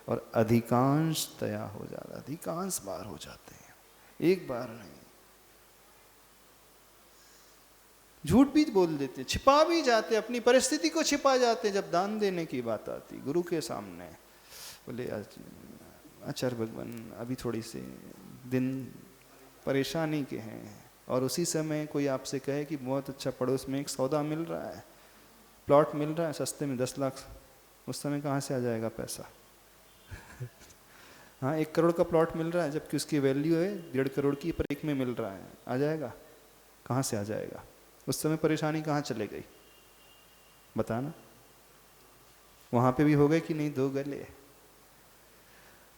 और अधिकांश तया हो जाता, अधिकांश बार हो जाते हैं, एक बार नहीं। झूठ भी बोल देते, छिपा भी जाते, अपनी परिस्थिति को छिपा जाते। जब दान देने की बात आती गुरु के सामने, बोले आचार्य भगवान अभी थोड़ी सी दिन परेशानी के हैं, और उसी समय कोई आपसे कहे कि बहुत अच्छा पड़ोस में एक सौदा मिल रहा है, प्लॉट मिल रहा है सस्ते में 10 लाख, उस समय कहाँ से आ जाएगा पैसा? हाँ 1 करोड़ का प्लॉट मिल रहा है, जबकि उसकी वैल्यू है 1.5 करोड़ की, पर 1 में मिल रहा है, आ जाएगा? कहाँ से आ जाएगा? उस समय परेशानी कहाँ चले गई बताना? वहाँ पे भी हो गए कि नहीं दो गले?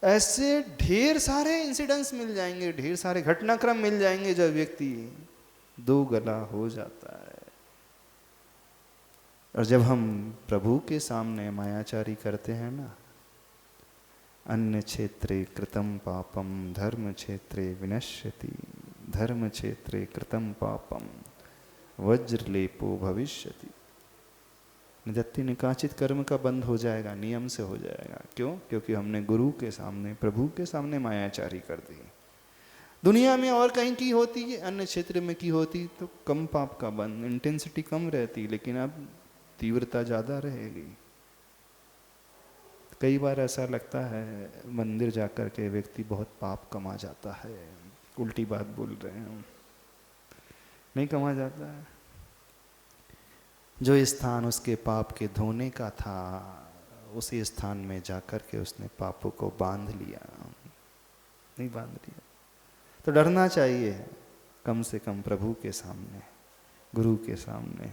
ऐसे ढेर सारे इंसिडेंट्स मिल जाएंगे, ढेर सारे घटनाक्रम मिल जाएंगे जब व्यक्ति दो गला हो जाता है। और जब हम प्रभु के सामने मायाचारी करते हैं ना, अन्य क्षेत्रे कृतं पापम धर्म क्षेत्रे विनश्यति, धर्म क्षेत्रे कृतं पापम वज्रलेपो भविष्यति। निदत्ति निकाचित कर्म का बंद हो जाएगा, नियम से हो जाएगा। क्यों? क्योंकि हमने गुरु के सामने, प्रभु के सामने मायाचारी कर दी। दुनिया में और कहीं की होती है, अन्य क्षेत्र में की होती तो कम पाप का बंद, इंटेंसिटी कम रहती, लेकिन अब तीव्रता ज़्यादा रहेगी। कई बार ऐसा लगता है मंदिर जाकर के व्यक्ति बहुत पाप कमा जाता है। उल्टी बात बोल रहे हैं हम, नहीं कमा जाता है। जो स्थान उसके पाप के धोने का था, उसी स्थान में जाकर के उसने पापों को बांध लिया, नहीं बांध लिया। तो डरना चाहिए कम से कम प्रभु के सामने, गुरु के सामने।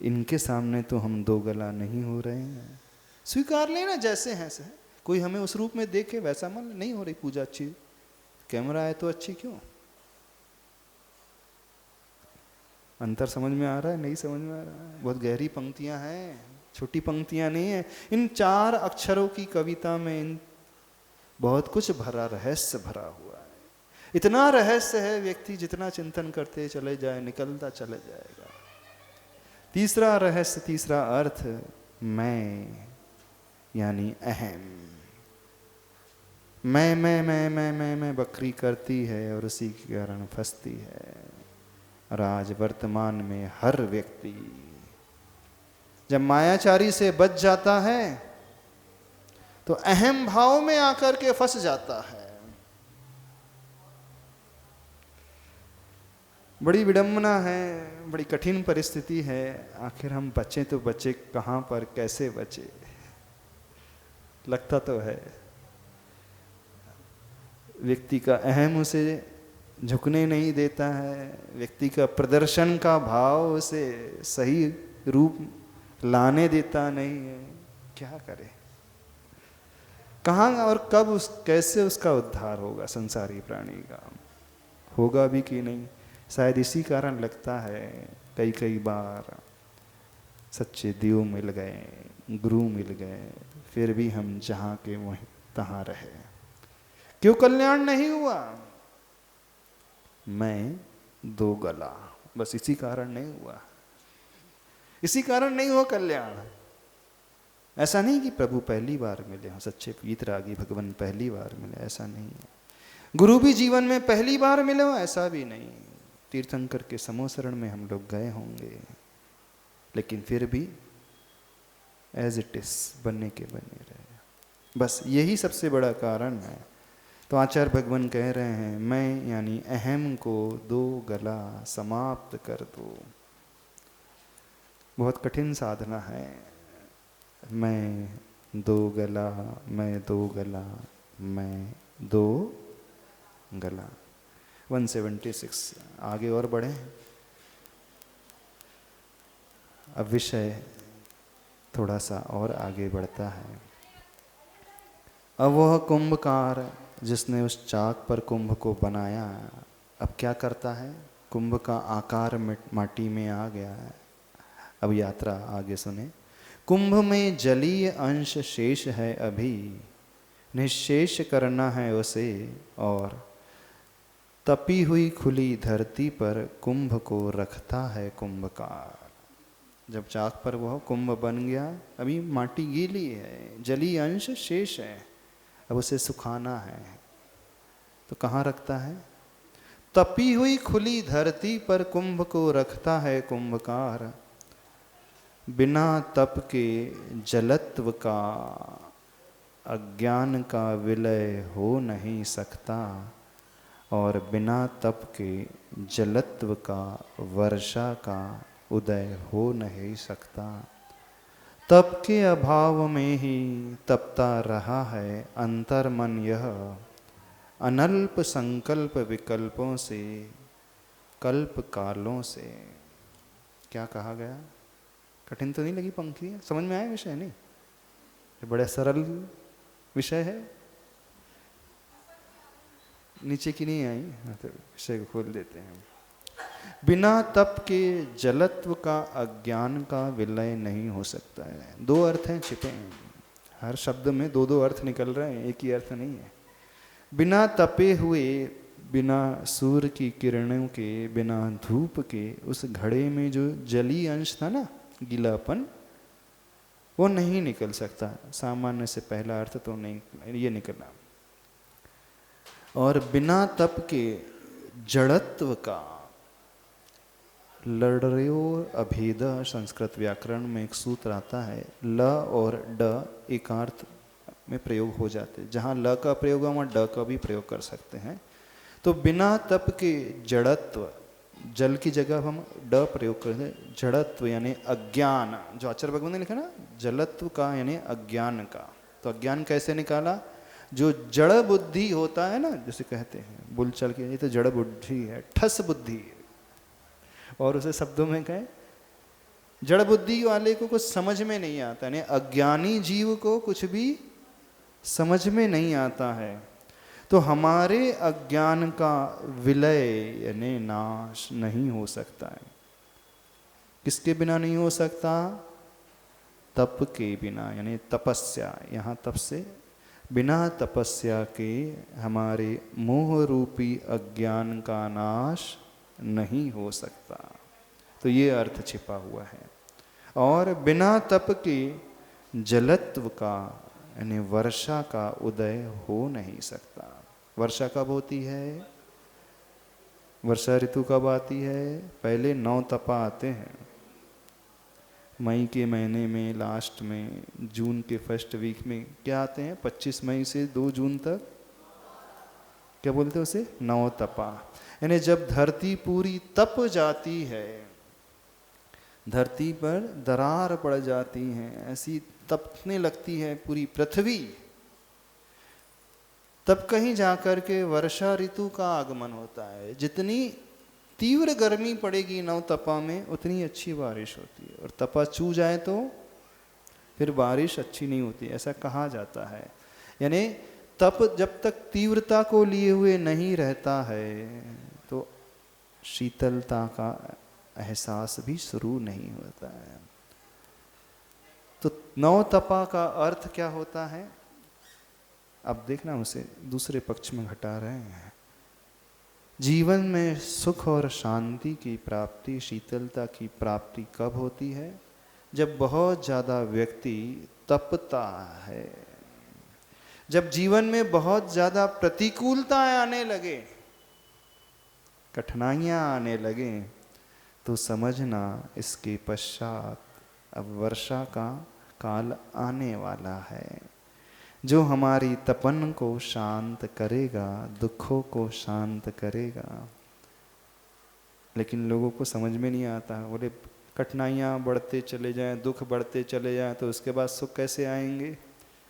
इनके सामने तो हम दो गला नहीं हो रहे हैं। स्वीकार लेना जैसे हैं से। कोई हमें उस रूप में देखे वैसा मन नहीं हो रही पूजा अच्छी, कैमरा है तो अच्छी क्यों? अंतर समझ में आ रहा है? नहीं समझ में आ रहा है? बहुत गहरी पंक्तियां हैं, छोटी पंक्तियां नहीं है। इन 4 अक्षरों की कविता में इन बहुत कुछ भरा, रहस्य भरा हुआ है। इतना रहस्य है, व्यक्ति जितना चिंतन करते चले जाए निकलता चले जाएगा। तीसरा रहस्य, तीसरा अर्थ, मैं यानी अहम। मैं बकरी करती है और उसी के कारण फंसती है। और आज वर्तमान में हर व्यक्ति जब मायाचारी से बच जाता है तो अहम भाव में आकर के फंस जाता है। बड़ी विडंबना है, बड़ी कठिन परिस्थिति है। आखिर हम बचे तो बचे कहाँ पर, कैसे बचे? लगता तो है व्यक्ति का अहम उसे झुकने नहीं देता है, व्यक्ति का प्रदर्शन का भाव उसे सही रूप लाने देता नहीं है। क्या करे? कहाँ और कब कैसे उसका उद्धार होगा? संसारी प्राणी का होगा भी कि नहीं? शायद इसी कारण लगता है कई बार सच्चे देव मिल गए, गुरु मिल गए, फिर भी हम जहाँ के वहीं तहाँ रहे। क्यों कल्याण नहीं हुआ? मैं दो गला, बस इसी कारण नहीं हुआ। इसी कारण नहीं हुआ कल्याण। ऐसा नहीं कि प्रभु पहली बार मिले हो, सच्चे वीतरागी भगवान पहली बार मिले, ऐसा नहीं है। गुरु भी जीवन में पहली बार मिले हो, ऐसा भी नहीं। तीर्थंकर के समोसरण में हम लोग गए होंगे, लेकिन फिर भी एज इट इज बनने के बने रहे। बस यही सबसे बड़ा कारण है। तो आचार्य भगवान कह रहे हैं, मैं यानी अहम को दो गला समाप्त कर दो। बहुत कठिन साधना है। मैं दो गला, मैं दो गला, मैं दो गला। 176 आगे और बढ़े। अब विषय थोड़ा सा और आगे बढ़ता है। अब वह कुंभकार जिसने उस चाक पर कुंभ को बनाया, अब क्या करता है? कुंभ का आकार माटी में आ गया है। अब यात्रा आगे सुने। कुंभ में जलीय अंश शेष है अभी, निःशेष करना है उसे, और तपी हुई खुली धरती पर कुंभ को रखता है कुंभकार। जब चाक पर वह कुंभ बन गया, अभी माटी गीली है, जलीय अंश शेष है, अब उसे सुखाना है, तो कहाँ रखता है? तपी हुई खुली धरती पर कुंभ को रखता है कुंभकार। बिना तप के जलत्व का अज्ञान का विलय हो नहीं सकता, और बिना तप के जलत्व का वर्षा का उदय हो नहीं सकता। तप के अभाव में ही तपता रहा है अंतर्मन यह, अनल्प संकल्प विकल्पों से, कल्प कालों से। क्या कहा गया? कठिन तो नहीं लगी पंक्ति? समझ में आया विषय? नहीं, ये बड़ा सरल विषय है। नीचे की नहीं आई, तो विषय को खोल देते हैं। बिना तप के जलत्व का अज्ञान का विलय नहीं हो सकता है। दो अर्थ हैं छिपे हैं, हर शब्द में दो दो अर्थ निकल रहे हैं, एक ही अर्थ नहीं है। बिना तपे हुए, बिना सूर्य की किरणों के, बिना धूप के उस घड़े में जो जली अंश था ना, गीलापन, वो नहीं निकल सकता। सामान्य से पहला अर्थ तो नहीं ये निकला। और बिना तप के जड़त्व का, लड़यो अभेद संस्कृत व्याकरण में एक सूत्र आता है, ल और ड एकार्थ में प्रयोग हो जाते हैं। जहाँ ल का प्रयोग है वहाँ ड का भी प्रयोग कर सकते हैं। तो बिना तप के जड़त्व, जल की जगह हम ड प्रयोग करते हैं, जड़त्व यानी अज्ञान। जो आचार्य भगवान ने लिखा ना, जलत्व का यानी अज्ञान का। तो अज्ञान कैसे निकाला? जो जड़ बुद्धि होता है ना, जैसे कहते हैं बुलचल के, ये तो जड़ बुद्धि है, ठस बुद्धि। और उसे शब्दों में कहें, जड़ बुद्धि वाले को कुछ समझ में नहीं आता, यानी अज्ञानी जीव को कुछ भी समझ में नहीं आता है। तो हमारे अज्ञान का विलय यानी नाश नहीं हो सकता है। किसके बिना नहीं हो सकता? तप के बिना, यानी तपस्या। यहाँ तप से बिना तपस्या के हमारे मोह रूपी अज्ञान का नाश नहीं हो सकता। तो ये अर्थ छिपा हुआ है। और बिना तप के जलत्व का यानी वर्षा का उदय हो नहीं सकता। वर्षा कब होती है? वर्षा ऋतु कब आती है? पहले 9 तपा आते हैं, मई के महीने में लास्ट में, जून के फर्स्ट वीक में क्या आते हैं? 25 मई से 2 जून तक क्या बोलते हैं उसे? 9 तपा। यानी जब धरती पूरी तप जाती है, धरती पर दरार पड़ जाती है, ऐसी तपने लगती है पूरी पृथ्वी, तब कहीं जाकर के वर्षा ऋतु का आगमन होता है। जितनी तीव्र गर्मी पड़ेगी 9 तपा में, उतनी अच्छी बारिश होती है। और तपा छू जाए तो फिर बारिश अच्छी नहीं होती, ऐसा कहा जाता है। यानी तप जब तक तीव्रता को लिए हुए नहीं रहता है, तो शीतलता का एहसास भी शुरू नहीं होता है। तो 9 तपा का अर्थ क्या होता है? अब देखना, उसे दूसरे पक्ष में घटा रहे हैं। जीवन में सुख और शांति की प्राप्ति, शीतलता की प्राप्ति कब होती है? जब बहुत ज़्यादा व्यक्ति तपता है, जब जीवन में बहुत ज़्यादा प्रतिकूलताएं आने लगे, कठिनाइयाँ आने लगे, तो समझना इसके पश्चात अब वर्षा का काल आने वाला है, जो हमारी तपन को शांत करेगा, दुखों को शांत करेगा। लेकिन लोगों को समझ में नहीं आता। बोले कठिनाइयाँ बढ़ते चले जाएं, दुख बढ़ते चले जाएं, तो उसके बाद सुख कैसे आएंगे?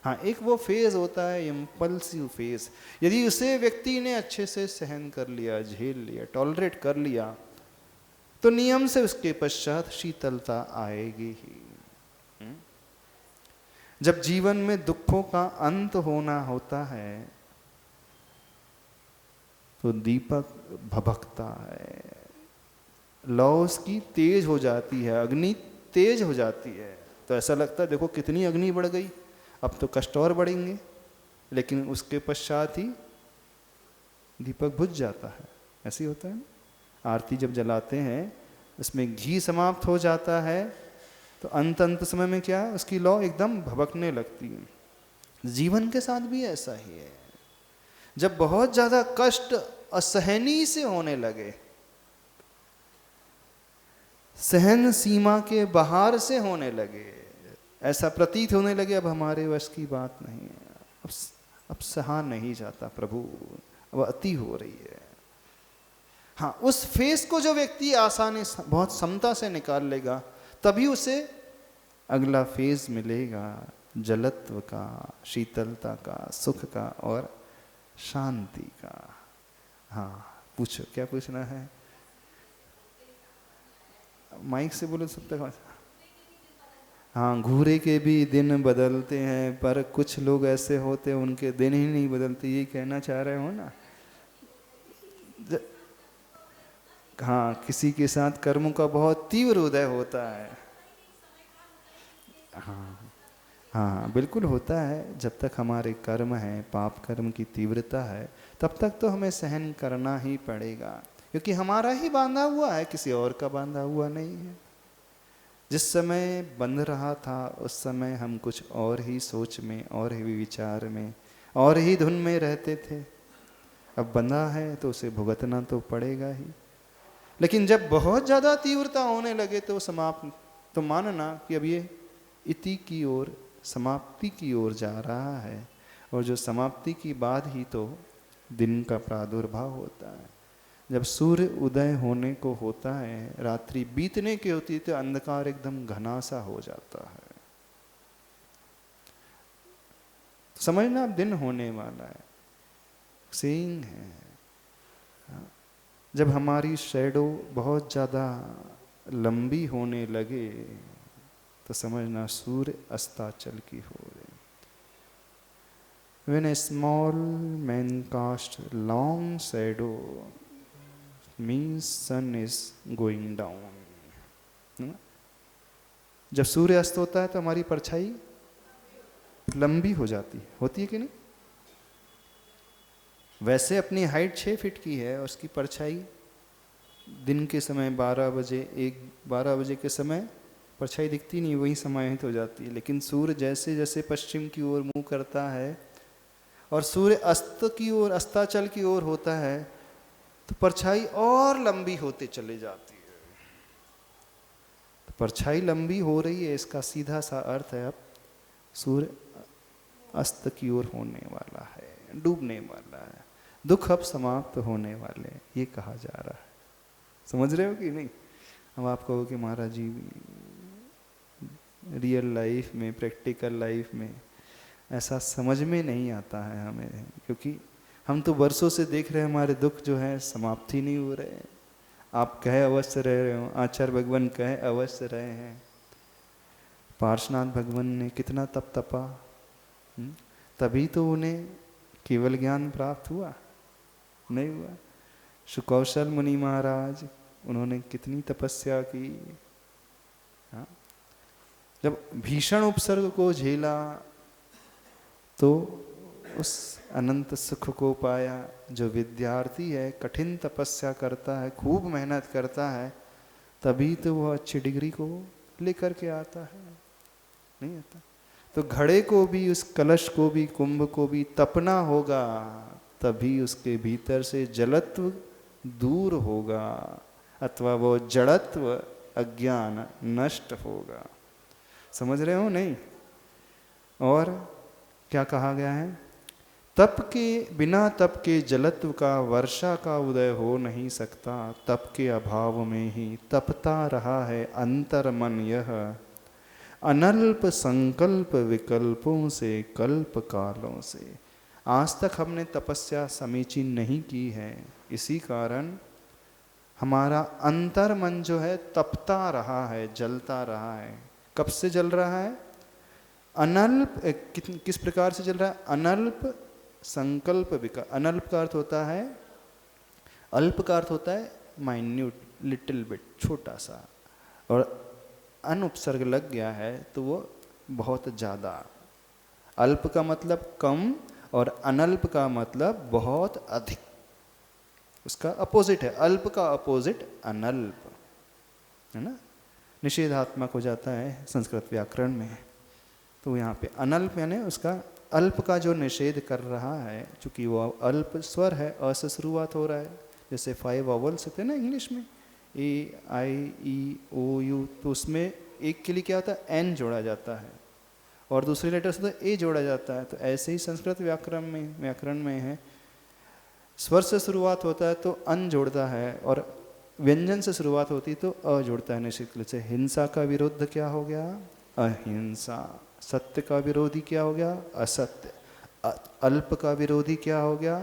हाँ, एक वो फेज होता है इम्पल्सिव फेज। यदि उसे व्यक्ति ने अच्छे से सहन कर लिया, झेल लिया, टॉलरेट कर लिया, तो नियम से उसके पश्चात शीतलता आएगी ही। जब जीवन में दुखों का अंत होना होता है, तो दीपक भभकता है, लौ उसकी तेज हो जाती है, अग्नि तेज हो जाती है। तो ऐसा लगता है देखो कितनी अग्नि बढ़ गई, अब तो कष्ट और बढ़ेंगे, लेकिन उसके पश्चात ही दीपक बुझ जाता है। ऐसे ही होता है ना, आरती जब जलाते हैं उसमें घी समाप्त हो जाता है तो अंत समय में क्या है, उसकी लौ एकदम भभकने लगती है। जीवन के साथ भी ऐसा ही है, जब बहुत ज्यादा कष्ट असहनीय से होने लगे, सहन सीमा के बाहर से होने लगे, ऐसा प्रतीत होने लगे अब हमारे वश की बात नहीं है, अब सहा नहीं जाता प्रभु, अब अति हो रही है। हाँ, उस फेस को जो व्यक्ति आसानी बहुत समता से निकाल लेगा तभी उसे अगला फेज मिलेगा, जलत्व का, शीतलता का, सुख का और शांति का। हाँ पूछो, क्या पूछना है? माइक से बोलो सब तक। हाँ, घूरे के भी दिन बदलते हैं, पर कुछ लोग ऐसे होते हैं उनके दिन ही नहीं बदलते, ये कहना चाह रहे हो ना? हाँ, किसी के साथ कर्मों का बहुत तीव्र उदय होता है। हाँ हाँ बिल्कुल होता है, जब तक हमारे कर्म हैं, पाप कर्म की तीव्रता है, तब तक तो हमें सहन करना ही पड़ेगा, क्योंकि हमारा ही बांधा हुआ है, किसी और का बांधा हुआ नहीं है। जिस समय बंध रहा था उस समय हम कुछ और ही सोच में, और ही विचार में, और ही धुन में रहते थे। अब बंधा है तो उसे भुगतना तो पड़ेगा ही। लेकिन जब बहुत ज़्यादा तीव्रता होने लगे तो समाप्त, तो मानना कि अब ये इति की ओर, समाप्ति की ओर जा रहा है, और जो समाप्ति की बाद ही तो दिन का प्रादुर्भाव होता है। जब सूर्य उदय होने को होता है, रात्रि बीतने की होती है, तो अंधकार एकदम घना सा हो जाता है। समझना अब दिन होने वाला है, सेइंग है। जब हमारी शैडो बहुत ज़्यादा लंबी होने लगे तो समझना सूर्य अस्ताचल की हो रही। When a small man casts long shadow means sun is going down। जब सूर्य अस्त होता है तो हमारी परछाई लंबी हो जाती है, होती है कि नहीं? वैसे अपनी हाइट 6 फीट की है, उसकी परछाई दिन के समय 12 बजे के समय परछाई दिखती नहीं, वही समाहित हो जाती है। लेकिन सूर्य जैसे जैसे पश्चिम की ओर मुंह करता है और सूर्य अस्त की ओर, अस्ताचल की ओर होता है, तो परछाई और लंबी होते चले जाती है। तो परछाई लंबी हो रही है, इसका सीधा सा अर्थ है अब सूर्य अस्त की ओर होने वाला है, डूबने वाला है, दुख अब समाप्त होने वाले, ये कहा जा रहा है। समझ रहे हो कि नहीं? अब आप कहो कि महाराज जी रियल लाइफ में, प्रैक्टिकल लाइफ में ऐसा समझ में नहीं आता है हमें, क्योंकि हम तो वर्षों से देख रहे हैं हमारे दुख जो है समाप्त ही नहीं हो रहे। आप कहे अवश्य रह रहे हो, आचार्य भगवान कहे अवश्य रहे हैं, पार्श्वनाथ भगवान ने कितना तप तपा, तभी तो उन्हें केवल ज्ञान प्राप्त हुआ, नहीं हुआ। सुकौशल मुनि महाराज, उन्होंने कितनी तपस्या की। हाँ? जब भीषण उपसर्ग को झेला तो उस अनंत सुख को पाया। जो विद्यार्थी है, कठिन तपस्या करता है, खूब मेहनत करता है, तभी तो वह अच्छी डिग्री को लेकर के आता है, नहीं आता। तो घड़े को भी, उस कलश को भी, कुंभ को भी तपना होगा, तभी उसके भीतर से जलत्व दूर होगा, अथवा वो जड़त्व, अज्ञान नष्ट होगा। समझ रहे हो नहीं? और क्या कहा गया है? तप के बिना, तप के जलत्व का, वर्षा का उदय हो नहीं सकता। तप के अभाव में ही तपता रहा है अंतर मन यह, अनल्प संकल्प विकल्पों से, कल्प कालों से। आज तक हमने तपस्या समीचीन नहीं की है, इसी कारण हमारा अंतर मन जो है तपता रहा है, जलता रहा है। कब से जल रहा है? अनल्प, किस प्रकार से जल रहा है? अनल्प संकल्प विकल्प। अनल्प का अर्थ होता है, अल्प का अर्थ होता है माइन्यूट, लिटिल बिट, छोटा सा, और अन उपसर्ग लग गया है तो वो बहुत ज़्यादा। अल्प का मतलब कम और अनल्प का मतलब बहुत अधिक, उसका अपोजिट है। अल्प का अपोजिट अनल्प है ना, निषेधात्मक हो जाता है संस्कृत व्याकरण में। तो यहाँ पे अनल्प यानी उसका अल्प का जो निषेध कर रहा है, चूंकि वो अल्प स्वर है, अ से शुरुआत हो रहा है, जैसे 5 वॉवल्स होते हैं ना इंग्लिश में, ए आई ई ओ यू, तो उसमें एक के लिए क्या होता है, एन जोड़ा जाता है, और दूसरे लेटर से तो ए जोड़ा जाता है। तो ऐसे ही संस्कृत व्याकरण में है, स्वर से शुरुआत होता है तो अन जोड़ता है, और व्यंजन से शुरुआत होती तो अ जोड़ता है निश्चित रूप से। हिंसा का विरुद्ध क्या हो गया, अहिंसा। सत्य का विरोधी क्या हो गया, असत्य। अल्प का विरोधी क्या हो गया,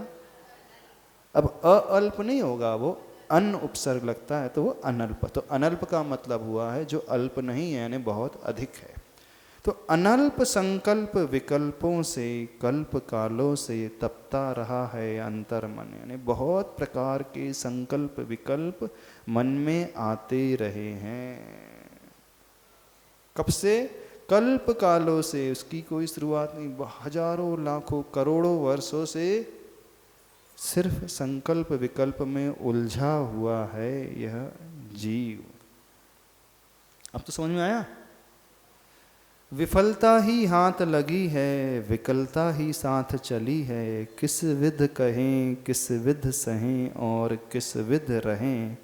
अब अल्प नहीं होगा, वो अन उपसर्ग लगता है तो वो अनल्प। तो अनल्प का मतलब हुआ है जो अल्प नहीं है, यानी बहुत अधिक है। तो अनल्प संकल्प विकल्पों से कल्प कालों से तपता रहा है अंतर मन, यानी बहुत प्रकार के संकल्प विकल्प मन में आते रहे हैं। कब से, कल्प कालों से, उसकी कोई शुरुआत नहीं, हजारों लाखों करोड़ों वर्षों से सिर्फ संकल्प विकल्प में उलझा हुआ है यह जीव। अब तो समझ में आया। विफलता ही हाथ लगी है, विकलता ही साथ चली है, किस विध कहें किस विध सहें और किस विध रहें,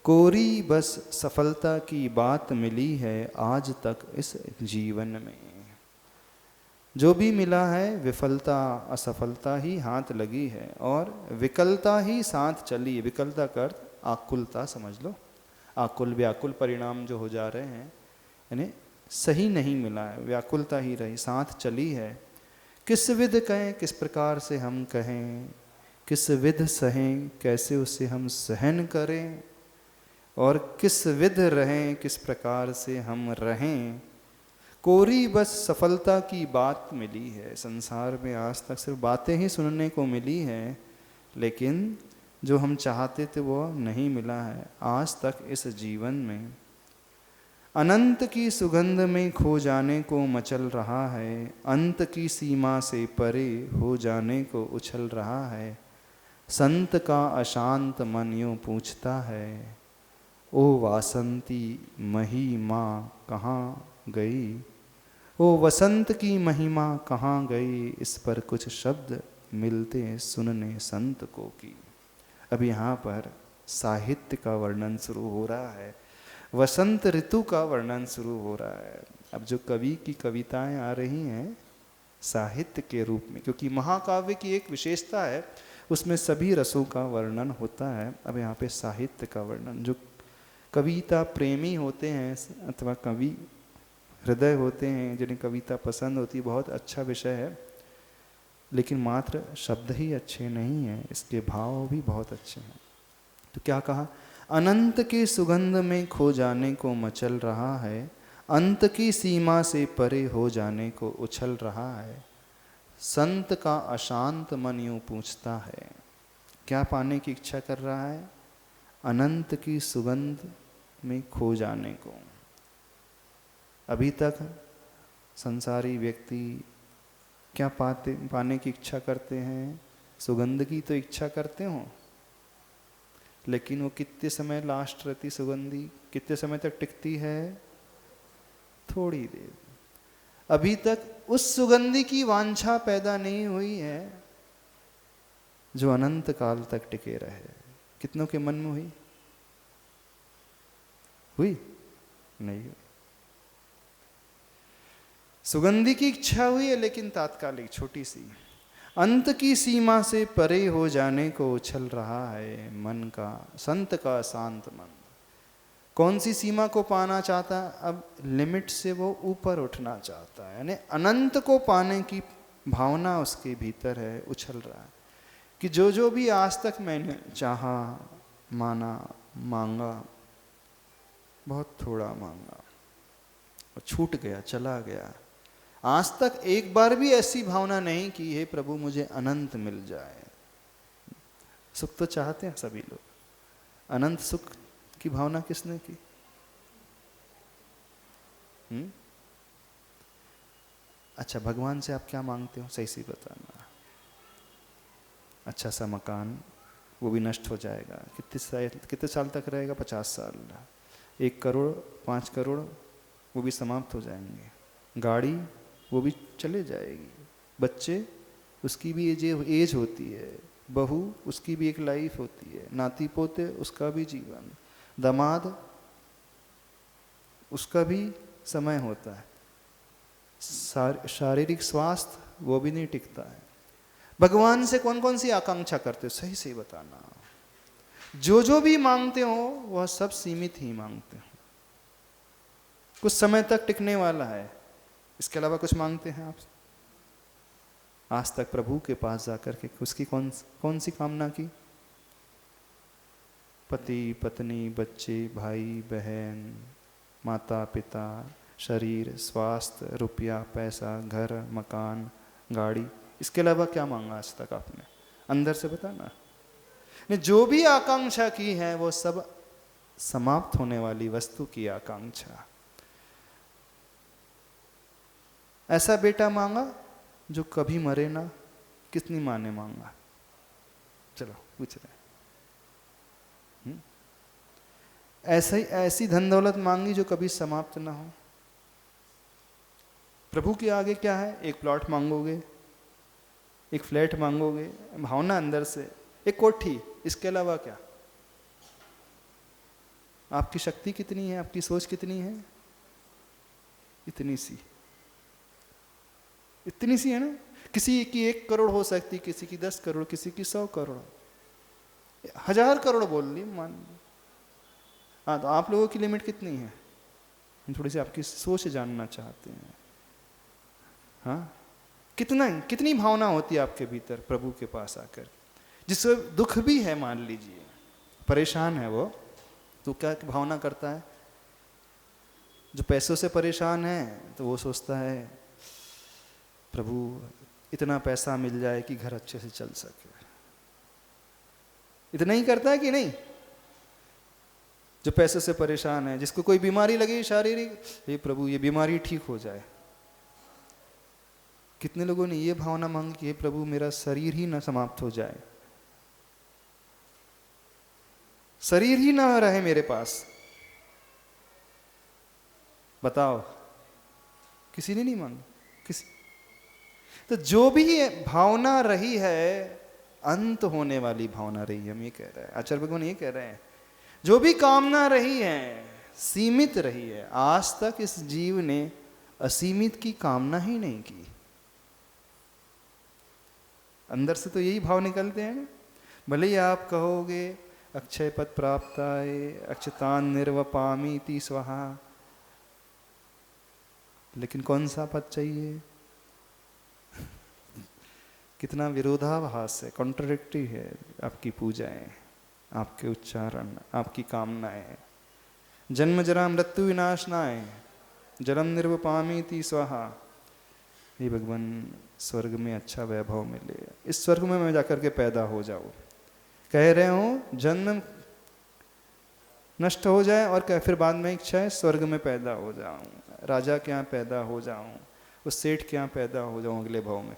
कोरी बस सफलता की बात मिली है आज तक इस जीवन में। जो भी मिला है विफलता असफलता ही हाथ लगी है, और विकलता ही साथ चली। विकलता का अर्थ आकुलता समझ लो, आकुल व्याकुल परिणाम जो हो जा रहे हैं, यानी सही नहीं मिला है, व्याकुलता ही रही, साथ चली है। किस विध कहें, किस प्रकार से हम कहें, किस विध सहें, कैसे उसे हम सहन करें, और किस विध रहें, किस प्रकार से हम रहें। कोरी बस सफलता की बात मिली है। संसार में आज तक सिर्फ बातें ही सुनने को मिली है, लेकिन जो हम चाहते थे वो नहीं मिला है आज तक इस जीवन में। अनंत की सुगंध में खो जाने को मचल रहा है, अंत की सीमा से परे हो जाने को उछल रहा है। संत का अशांत मन यूं पूछता है, ओ वासंती महिमा कहाँ गई, ओ वसंत की महिमा कहाँ गई, इस पर कुछ शब्द मिलते सुनने संत को की। अब यहाँ पर साहित्य का वर्णन शुरू हो रहा है, वसंत ऋतु का वर्णन शुरू हो रहा है। अब जो कवि की कविताएं आ रही हैं साहित्य के रूप में, क्योंकि महाकाव्य की एक विशेषता है, उसमें सभी रसों का वर्णन होता है। अब यहाँ पे साहित्य का वर्णन, जो कविता प्रेमी होते हैं अथवा कवि हृदय होते हैं, जिन्हें कविता पसंद होती है, बहुत अच्छा विषय है। लेकिन मात्र शब्द ही अच्छे नहीं हैं, इसके भाव भी बहुत अच्छे हैं। तो क्या कहा, अनंत के सुगंध में खो जाने को मचल रहा है, अंत की सीमा से परे हो जाने को उछल रहा है। संत का अशांत मन यूं पूछता है, क्या पाने की इच्छा कर रहा है, अनंत की सुगंध में खो जाने को। अभी तक संसारी व्यक्ति क्या पाने की इच्छा करते हैं, सुगंध की तो इच्छा करते हो, लेकिन वो कितने समय लास्ट रहती सुगंधी, कितने समय तक टिकती है, थोड़ी देर। अभी तक उस सुगंधी की वांछा पैदा नहीं हुई है जो अनंत काल तक टिके रहे। कितनों के मन में हुई? हुई नहीं हुई। सुगंधी की इच्छा हुई है, लेकिन तात्कालिक, छोटी सी। अंत की सीमा से परे हो जाने को उछल रहा है मन का, संत का शांत मन। कौन सी सीमा को पाना चाहता है? अब लिमिट से वो ऊपर उठना चाहता है, यानी अनंत को पाने की भावना उसके भीतर है, उछल रहा है कि जो जो भी आज तक मैंने चाहा, माना, मांगा, बहुत थोड़ा मांगा और छूट गया, चला गया। आज तक एक बार भी ऐसी भावना नहीं कि हे प्रभु मुझे अनंत मिल जाए। सुख तो चाहते हैं सभी लोग, अनंत सुख की भावना किसने की? अच्छा, भगवान से आप क्या मांगते हो, सही से बताना। अच्छा सा मकान, वो भी नष्ट हो जाएगा। कितने साल तक रहेगा? 50 साल। 1 करोड़, 5 करोड़, वो भी समाप्त हो जाएंगे। गाड़ी, वो भी चले जाएगी। बच्चे, उसकी भी एज होती है। बहू, उसकी भी एक लाइफ होती है। नाती पोते, उसका भी जीवन। दामाद, उसका भी समय होता है। शारीरिक स्वास्थ्य, वो भी नहीं टिकता है। भगवान से कौन कौन सी आकांक्षा करते हो, सही से बताना। जो जो भी मांगते हो वह सब सीमित ही मांगते हो, कुछ समय तक टिकने वाला है। इसके अलावा कुछ मांगते हैं आप? आज तक प्रभु के पास जाकर के उसकी कौन सी कामना की? पति पत्नी, बच्चे, भाई बहन, माता पिता, शरीर, स्वास्थ्य, रुपया, पैसा, घर, मकान, गाड़ी। इसके अलावा क्या मांगा आज तक आपने? अंदर से बताना। ने जो भी आकांक्षा की है वो सब समाप्त होने वाली वस्तु की आकांक्षा। ऐसा बेटा मांगा जो कभी मरे ना? कितनी माँ ने मांगा? चलो पूछ रहे। ऐसी धन दौलत मांगी जो कभी समाप्त ना हो। प्रभु के आगे क्या है? एक प्लॉट मांगोगे, एक फ्लैट मांगोगे, भावना अंदर से, एक कोठी। इसके अलावा क्या? आपकी शक्ति कितनी है, आपकी सोच कितनी है? इतनी सी है ना। किसी की 1 करोड़ हो सकती, किसी की 10 करोड़, किसी की 100 करोड़, 1000 करोड़ बोल ली मान ली। हाँ, तो आप लोगों की लिमिट कितनी है? हम थोड़ी सी आपकी सोच जानना चाहते हैं। हाँ, कितनी भावना होती है आपके भीतर प्रभु के पास आकर, जिससे दुख भी है, मान लीजिए परेशान है वो, तो क्या भावना करता है? जो पैसों से परेशान है तो वो सोचता है प्रभु इतना पैसा मिल जाए कि घर अच्छे से चल सके। इतना ही करता है कि नहीं? जो पैसे से परेशान है, जिसको कोई बीमारी लगी शारीरिक, ये प्रभु ये बीमारी ठीक हो जाए। कितने लोगों ने ये भावना मांगी कि हे प्रभु मेरा शरीर ही ना समाप्त हो जाए, शरीर ही ना रहे मेरे पास। बताओ, किसी ने नहीं मांगा? किसी। तो जो भी भावना रही है अंत होने वाली भावना रही है। हम ये कह रहे हैं, आचार्य भगवान ये कह रहे हैं, जो भी कामना रही है सीमित रही है। आज तक इस जीव ने असीमित की कामना ही नहीं की। अंदर से तो यही भाव निकलते हैं ना। भले ही आप कहोगे अक्षय पद प्राप्ताय अक्षतान निर्वपामीति स्वाहा, लेकिन कौन सा पद चाहिए? कितना विरोधाभास है, कॉन्ट्रडिक्टरी है आपकी पूजाएं, आपके उच्चारण, आपकी कामनाएं। जन्म जरा मृत्यु विनाशनाय जन्म निर्वपामीति स्वाहा। हे भगवान स्वर्ग में अच्छा वैभव मिले, इस स्वर्ग में मैं जाकर के पैदा हो जाऊं। कह रहे हो जन्म नष्ट हो जाए और फिर बाद में इच्छा है स्वर्ग में पैदा हो जाऊं, राजा के यहाँ पैदा हो जाऊं, उस सेठ के यहाँ पैदा हो जाऊं अगले भाव में।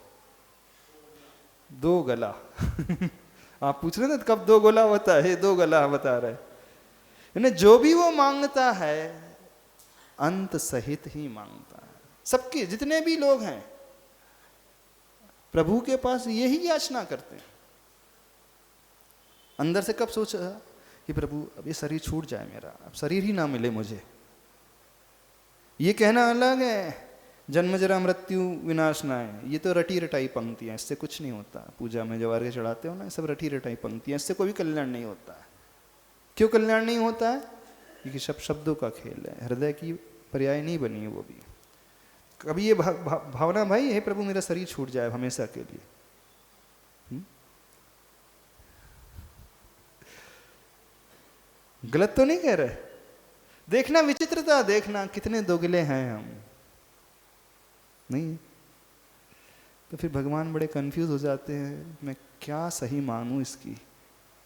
2 गला आप पूछ रहे ना कब 2 गला होता है? 2 गला बता रहे हैं। जो भी वो मांगता है अंत सहित ही मांगता है। सबके जितने भी लोग हैं प्रभु के पास यही याचना करते हैं। अंदर से कब सोचा कि प्रभु अब ये शरीर छूट जाए मेरा, अब शरीर ही ना मिले मुझे। ये कहना अलग है, जन्म जरा मृत्यु विनाश ना है, ये तो रटी रटाई पंक्तियां, इससे कुछ नहीं होता। पूजा में जो अर्घ्य चढ़ाते हो ना, सब रटी रटाई पंक्तियां, इससे कोई कल्याण नहीं होता है। क्यों कल्याण नहीं होता है? क्योंकि सब शब्दों का खेल है, हृदय की पर्याय नहीं बनी है वो भी। कभी ये भावना भाई हे प्रभु मेरा शरीर छूट जाए हमेशा के लिए। गलत तो नहीं कह रहे? देखना विचित्रता, देखना कितने दोगले हैं हम। नहीं तो फिर भगवान बड़े कंफ्यूज हो जाते हैं, मैं क्या सही मानूं इसकी।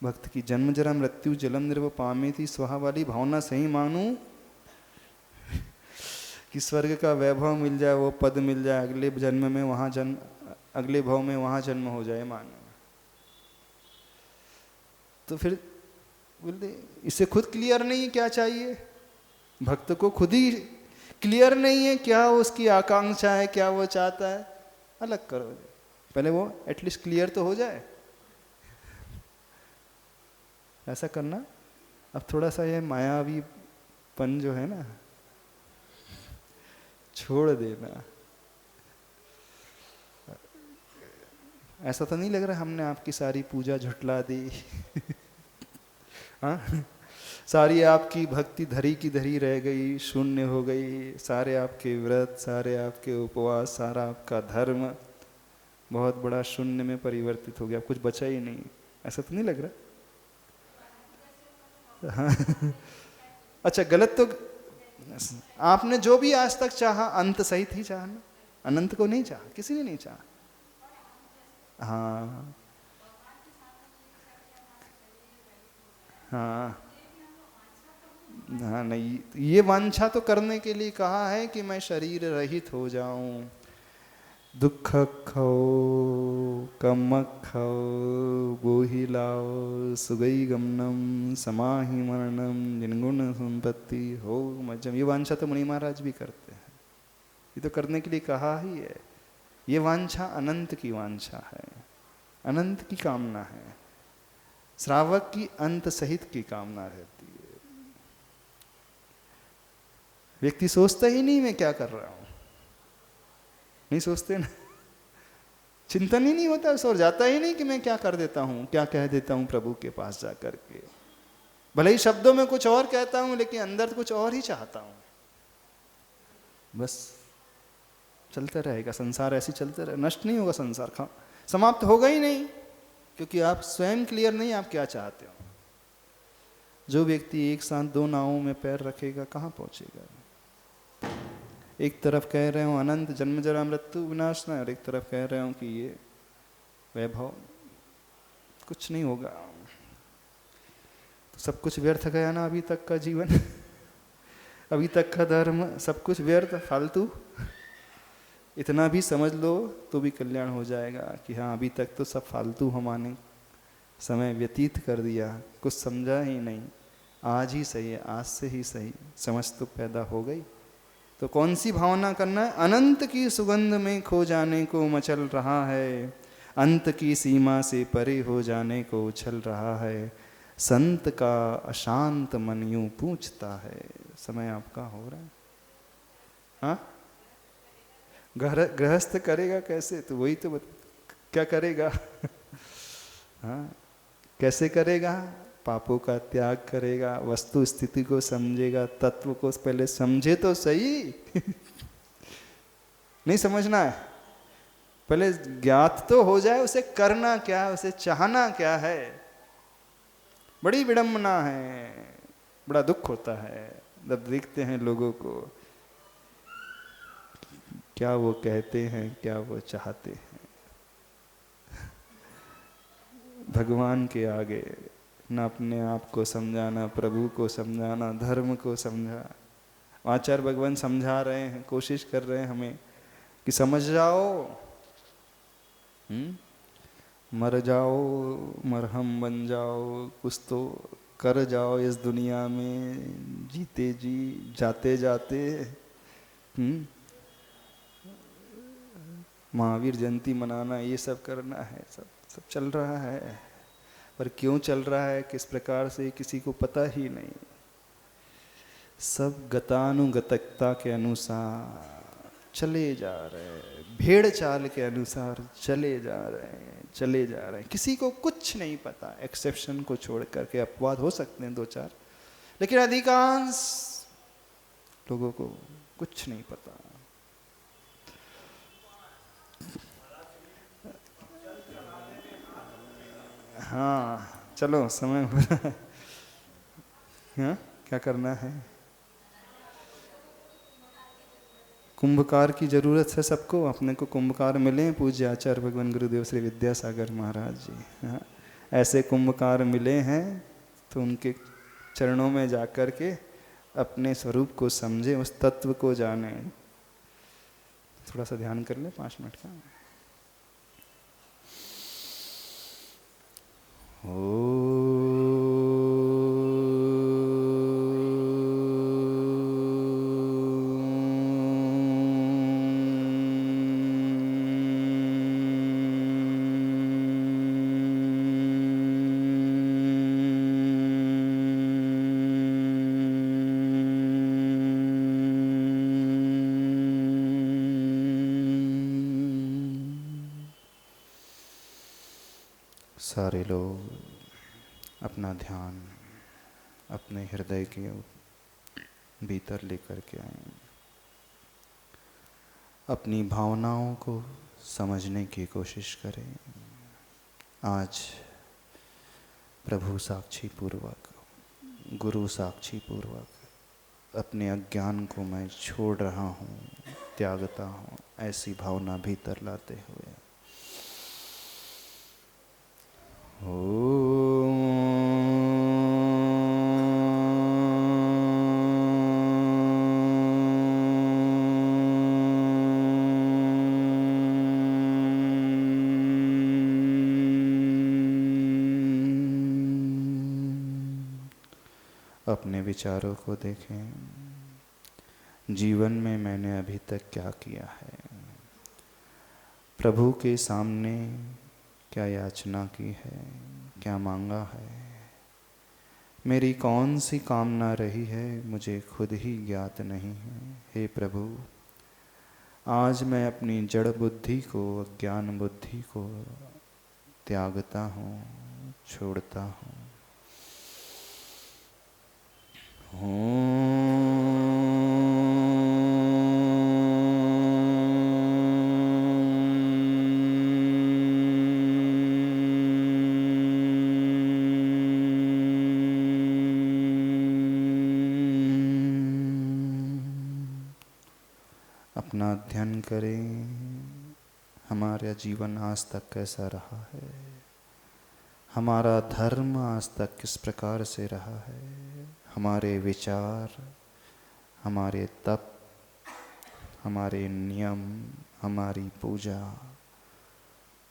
भक्त की जन्म जरा मृत्यु जलम निर्व पामे थी स्वाहा वाली भावना सही मानूं कि स्वर्ग का वैभव मिल जाए, वो पद मिल जाए, अगले जन्म में वहां जन्म, अगले भाव में वहां जन्म हो जाए मानो, तो फिर बोलते इसे खुद क्लियर नहीं क्या चाहिए, भक्त को खुद ही क्लियर नहीं है क्या उसकी आकांक्षा है, क्या वो चाहता है, अलग करो, पहले वो एटलीस्ट क्लियर तो हो जाए, ऐसा करना। अब थोड़ा सा ये मायावीपन जो है ना छोड़ देना। ऐसा तो नहीं लग रहा हमने आपकी सारी पूजा झुटला दी हाँ, सारी आपकी भक्ति धरी की धरी रह गई, शून्य हो गई, सारे आपके व्रत, सारे आपके उपवास, सारा आपका धर्म बहुत बड़ा शून्य में परिवर्तित हो गया, कुछ बचा ही नहीं, ऐसा तो नहीं लग रहा? हाँ अच्छा, गलत तो आपने जो भी आज तक चाहा अंत सहित ही चाहा ना, अनंत को नहीं चाहा, किसी ने नहीं चाहा। हाँ हाँ हाँ, नहीं ये वांछा तो करने के लिए कहा है कि मैं शरीर रहित हो जाऊं, दुख खाओ कमक खाओ गोही लाओ सुगई गमनम समाहि मरणम जिनगुण संपत्ति हो मज्जम, ये वांछा तो मुनि महाराज भी करते हैं, ये तो करने के लिए कहा ही है। ये वांछा अनंत की वांछा है, अनंत की कामना है, श्रावक की अंत सहित की कामना रहती है। व्यक्ति सोचता ही नहीं मैं क्या कर रहा हूं, नहीं सोचते ना, चिंतन ही नहीं होता, और जाता ही नहीं कि मैं क्या कर देता हूं, क्या कह देता हूं प्रभु के पास जाकर के, भले ही शब्दों में कुछ और कहता हूं लेकिन अंदर कुछ और ही चाहता हूं। बस चलता रहेगा संसार, ऐसे चलता रहेगा, नष्ट नहीं होगा संसार, समाप्त होगा ही नहीं, क्योंकि आप स्वयं क्लियर नहीं आप क्या चाहते हो। जो व्यक्ति एक साथ दो नावों में पैर रखेगा कहां पहुंचेगा? एक तरफ कह रहे हो अनंत जन्म जरा मृत्यु विनाश ना, और एक तरफ कह रहे हो कि ये वैभव कुछ नहीं होगा, तो सब कुछ व्यर्थ गया ना अभी तक का जीवन अभी तक का धर्म सब कुछ व्यर्थ फालतू। इतना भी समझ लो तो भी कल्याण हो जाएगा कि हाँ अभी तक तो सब फालतू हमने समय व्यतीत कर दिया, कुछ समझा ही नहीं, आज ही सही है, आज से ही सही समझ तो पैदा हो गई। तो कौन सी भावना करना है? अनंत की सुगंध में खो जाने को मचल रहा है, अंत की सीमा से परे हो जाने को उछल रहा है, संत का अशांत मन यूं पूछता है। समय आपका हो रहा है, हाँ गृहस्थ करेगा कैसे? तो वही तो क्या करेगा हाँ कैसे करेगा? पापों का त्याग करेगा, वस्तु स्थिति को समझेगा, तत्व को पहले समझे तो सही नहीं समझना है, पहले ज्ञात तो हो जाए उसे करना क्या है, उसे चाहना क्या है। बड़ी विडंबना है, बड़ा दुख होता है जब देखते हैं लोगों को, क्या वो कहते हैं क्या वो चाहते हैं। भगवान के आगे ना अपने आप को समझाना, प्रभु को समझाना, धर्म को समझा। आचार्य भगवान समझा रहे हैं, कोशिश कर रहे हैं हमें कि समझ जाओ, मर जाओ मरहम बन जाओ, कुछ तो कर जाओ इस दुनिया में, जीते जी जाते जाते। महावीर जयंती मनाना, ये सब करना है, सब चल रहा है, पर क्यों चल रहा है, किस प्रकार से, किसी को पता ही नहीं। सब गतानुगतकता के अनुसार चले जा रहे हैं, भेड़ चाल के अनुसार चले जा रहे हैं, किसी को कुछ नहीं पता, एक्सेप्शन को छोड़ करके। अपवाद हो सकते हैं दो चार, लेकिन अधिकांश लोगों को कुछ नहीं पता। हाँ चलो समय हो रहा है, हाँ क्या करना है? कुंभकार की जरूरत है सबको, अपने को कुंभकार मिले। पूज्य आचार्य भगवान गुरुदेव श्री विद्यासागर महाराज जी, हाँ ऐसे कुंभकार मिले हैं तो उनके चरणों में जाकर के अपने स्वरूप को समझे, उस तत्व को जाने। थोड़ा सा ध्यान कर ले 5 मिनट का। सारे लोग अपना ध्यान अपने हृदय के भीतर लेकर के आए। अपनी भावनाओं को समझने की कोशिश करें। आज प्रभु साक्षी पूर्वक, गुरु साक्षी पूर्वक अपने अज्ञान को मैं छोड़ रहा हूँ, त्यागता हूँ, ऐसी भावना भीतर लाते हुए अपने विचारों को देखें। जीवन में मैंने अभी तक क्या किया है? प्रभु के सामने क्या याचना की है? क्या मांगा है? मेरी कौन सी कामना रही है, मुझे खुद ही ज्ञात नहीं है। हे प्रभु, आज मैं अपनी जड़ बुद्धि को, अज्ञान बुद्धि को त्यागता हूँ, छोड़ता हूँ। अपना अध्ययन करें। हमारा जीवन आज तक कैसा रहा है? हमारा धर्म आज तक किस प्रकार से रहा है? हमारे विचार, हमारे तप, हमारे नियम, हमारी पूजा,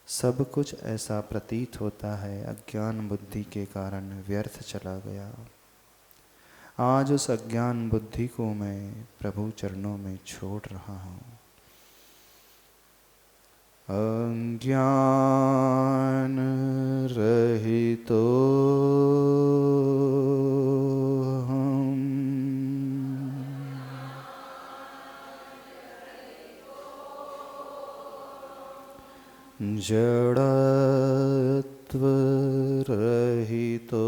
सब कुछ ऐसा प्रतीत होता है अज्ञान बुद्धि के कारण व्यर्थ चला गया। आज उस अज्ञान बुद्धि को मैं प्रभु चरणों में छोड़ रहा हूँ। अज्ञान रहितो जड़त्व रहितो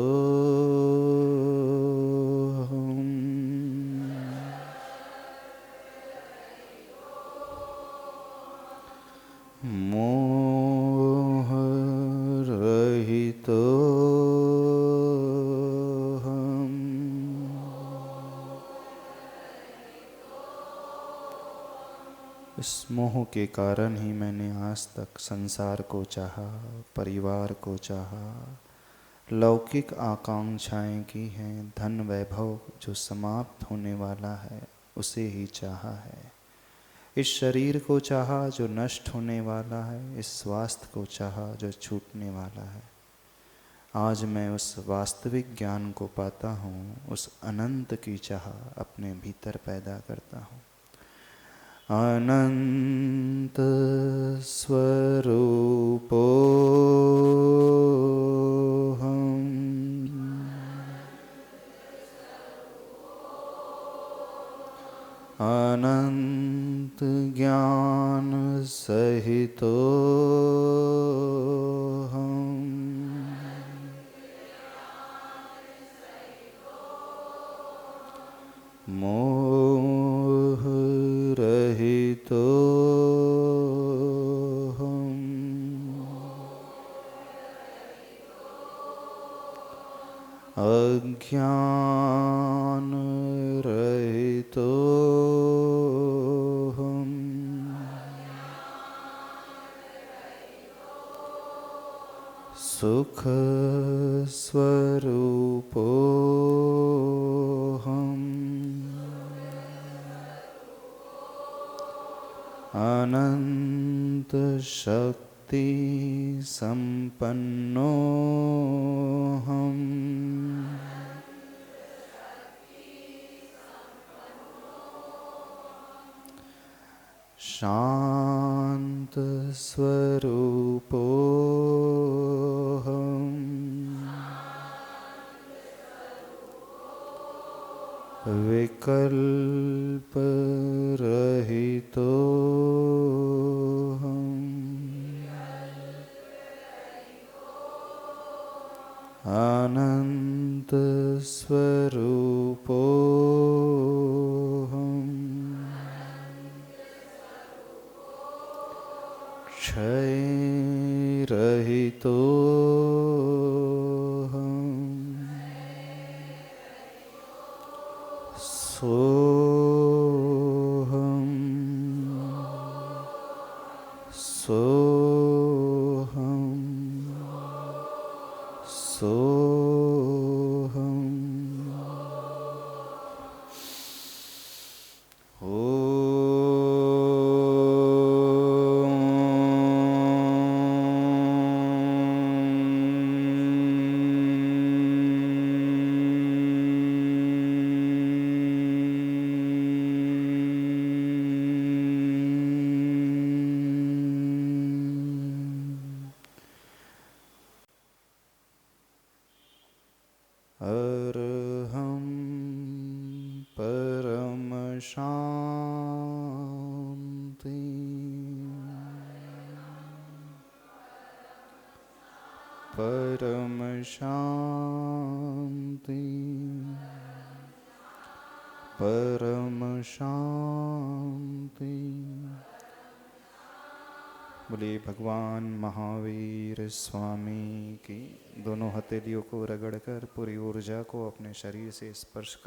मोह रहितो इस मोह के कारण ही मैंने आज तक संसार को चाहा, परिवार को चाहा, लौकिक आकांक्षाएं की हैं, धन वैभव जो समाप्त होने वाला है उसे ही चाहा है, इस शरीर को चाहा जो नष्ट होने वाला है, इस स्वास्थ्य को चाहा जो छूटने वाला है। आज मैं उस वास्तविक ज्ञान को पाता हूँ, उस अनंत की चाह अपने भीतर पैदा करता हूँ। अनंत स्वरूपो अनंत ज्ञान सहितो मोह रहितो अज्ञान रहितो सुख स्वरूपोऽहम् अनंत शक्ति संपन्नोऽहम् शांत स्वरूपोऽहम् विकल्प रहितोऽहम् अनंत स्वरूपोऽहम् क्षय रहितोऽहम् सोऽहम् सोऽहम् सोऽहम् अरहं परम शांति परम शांति परम शांति। बोलिए भगवान महावीर स्वामी की। दोनों हथेलियों को रगड़कर पूरी ऊर्जा को अपने शरीर से स्पर्श कर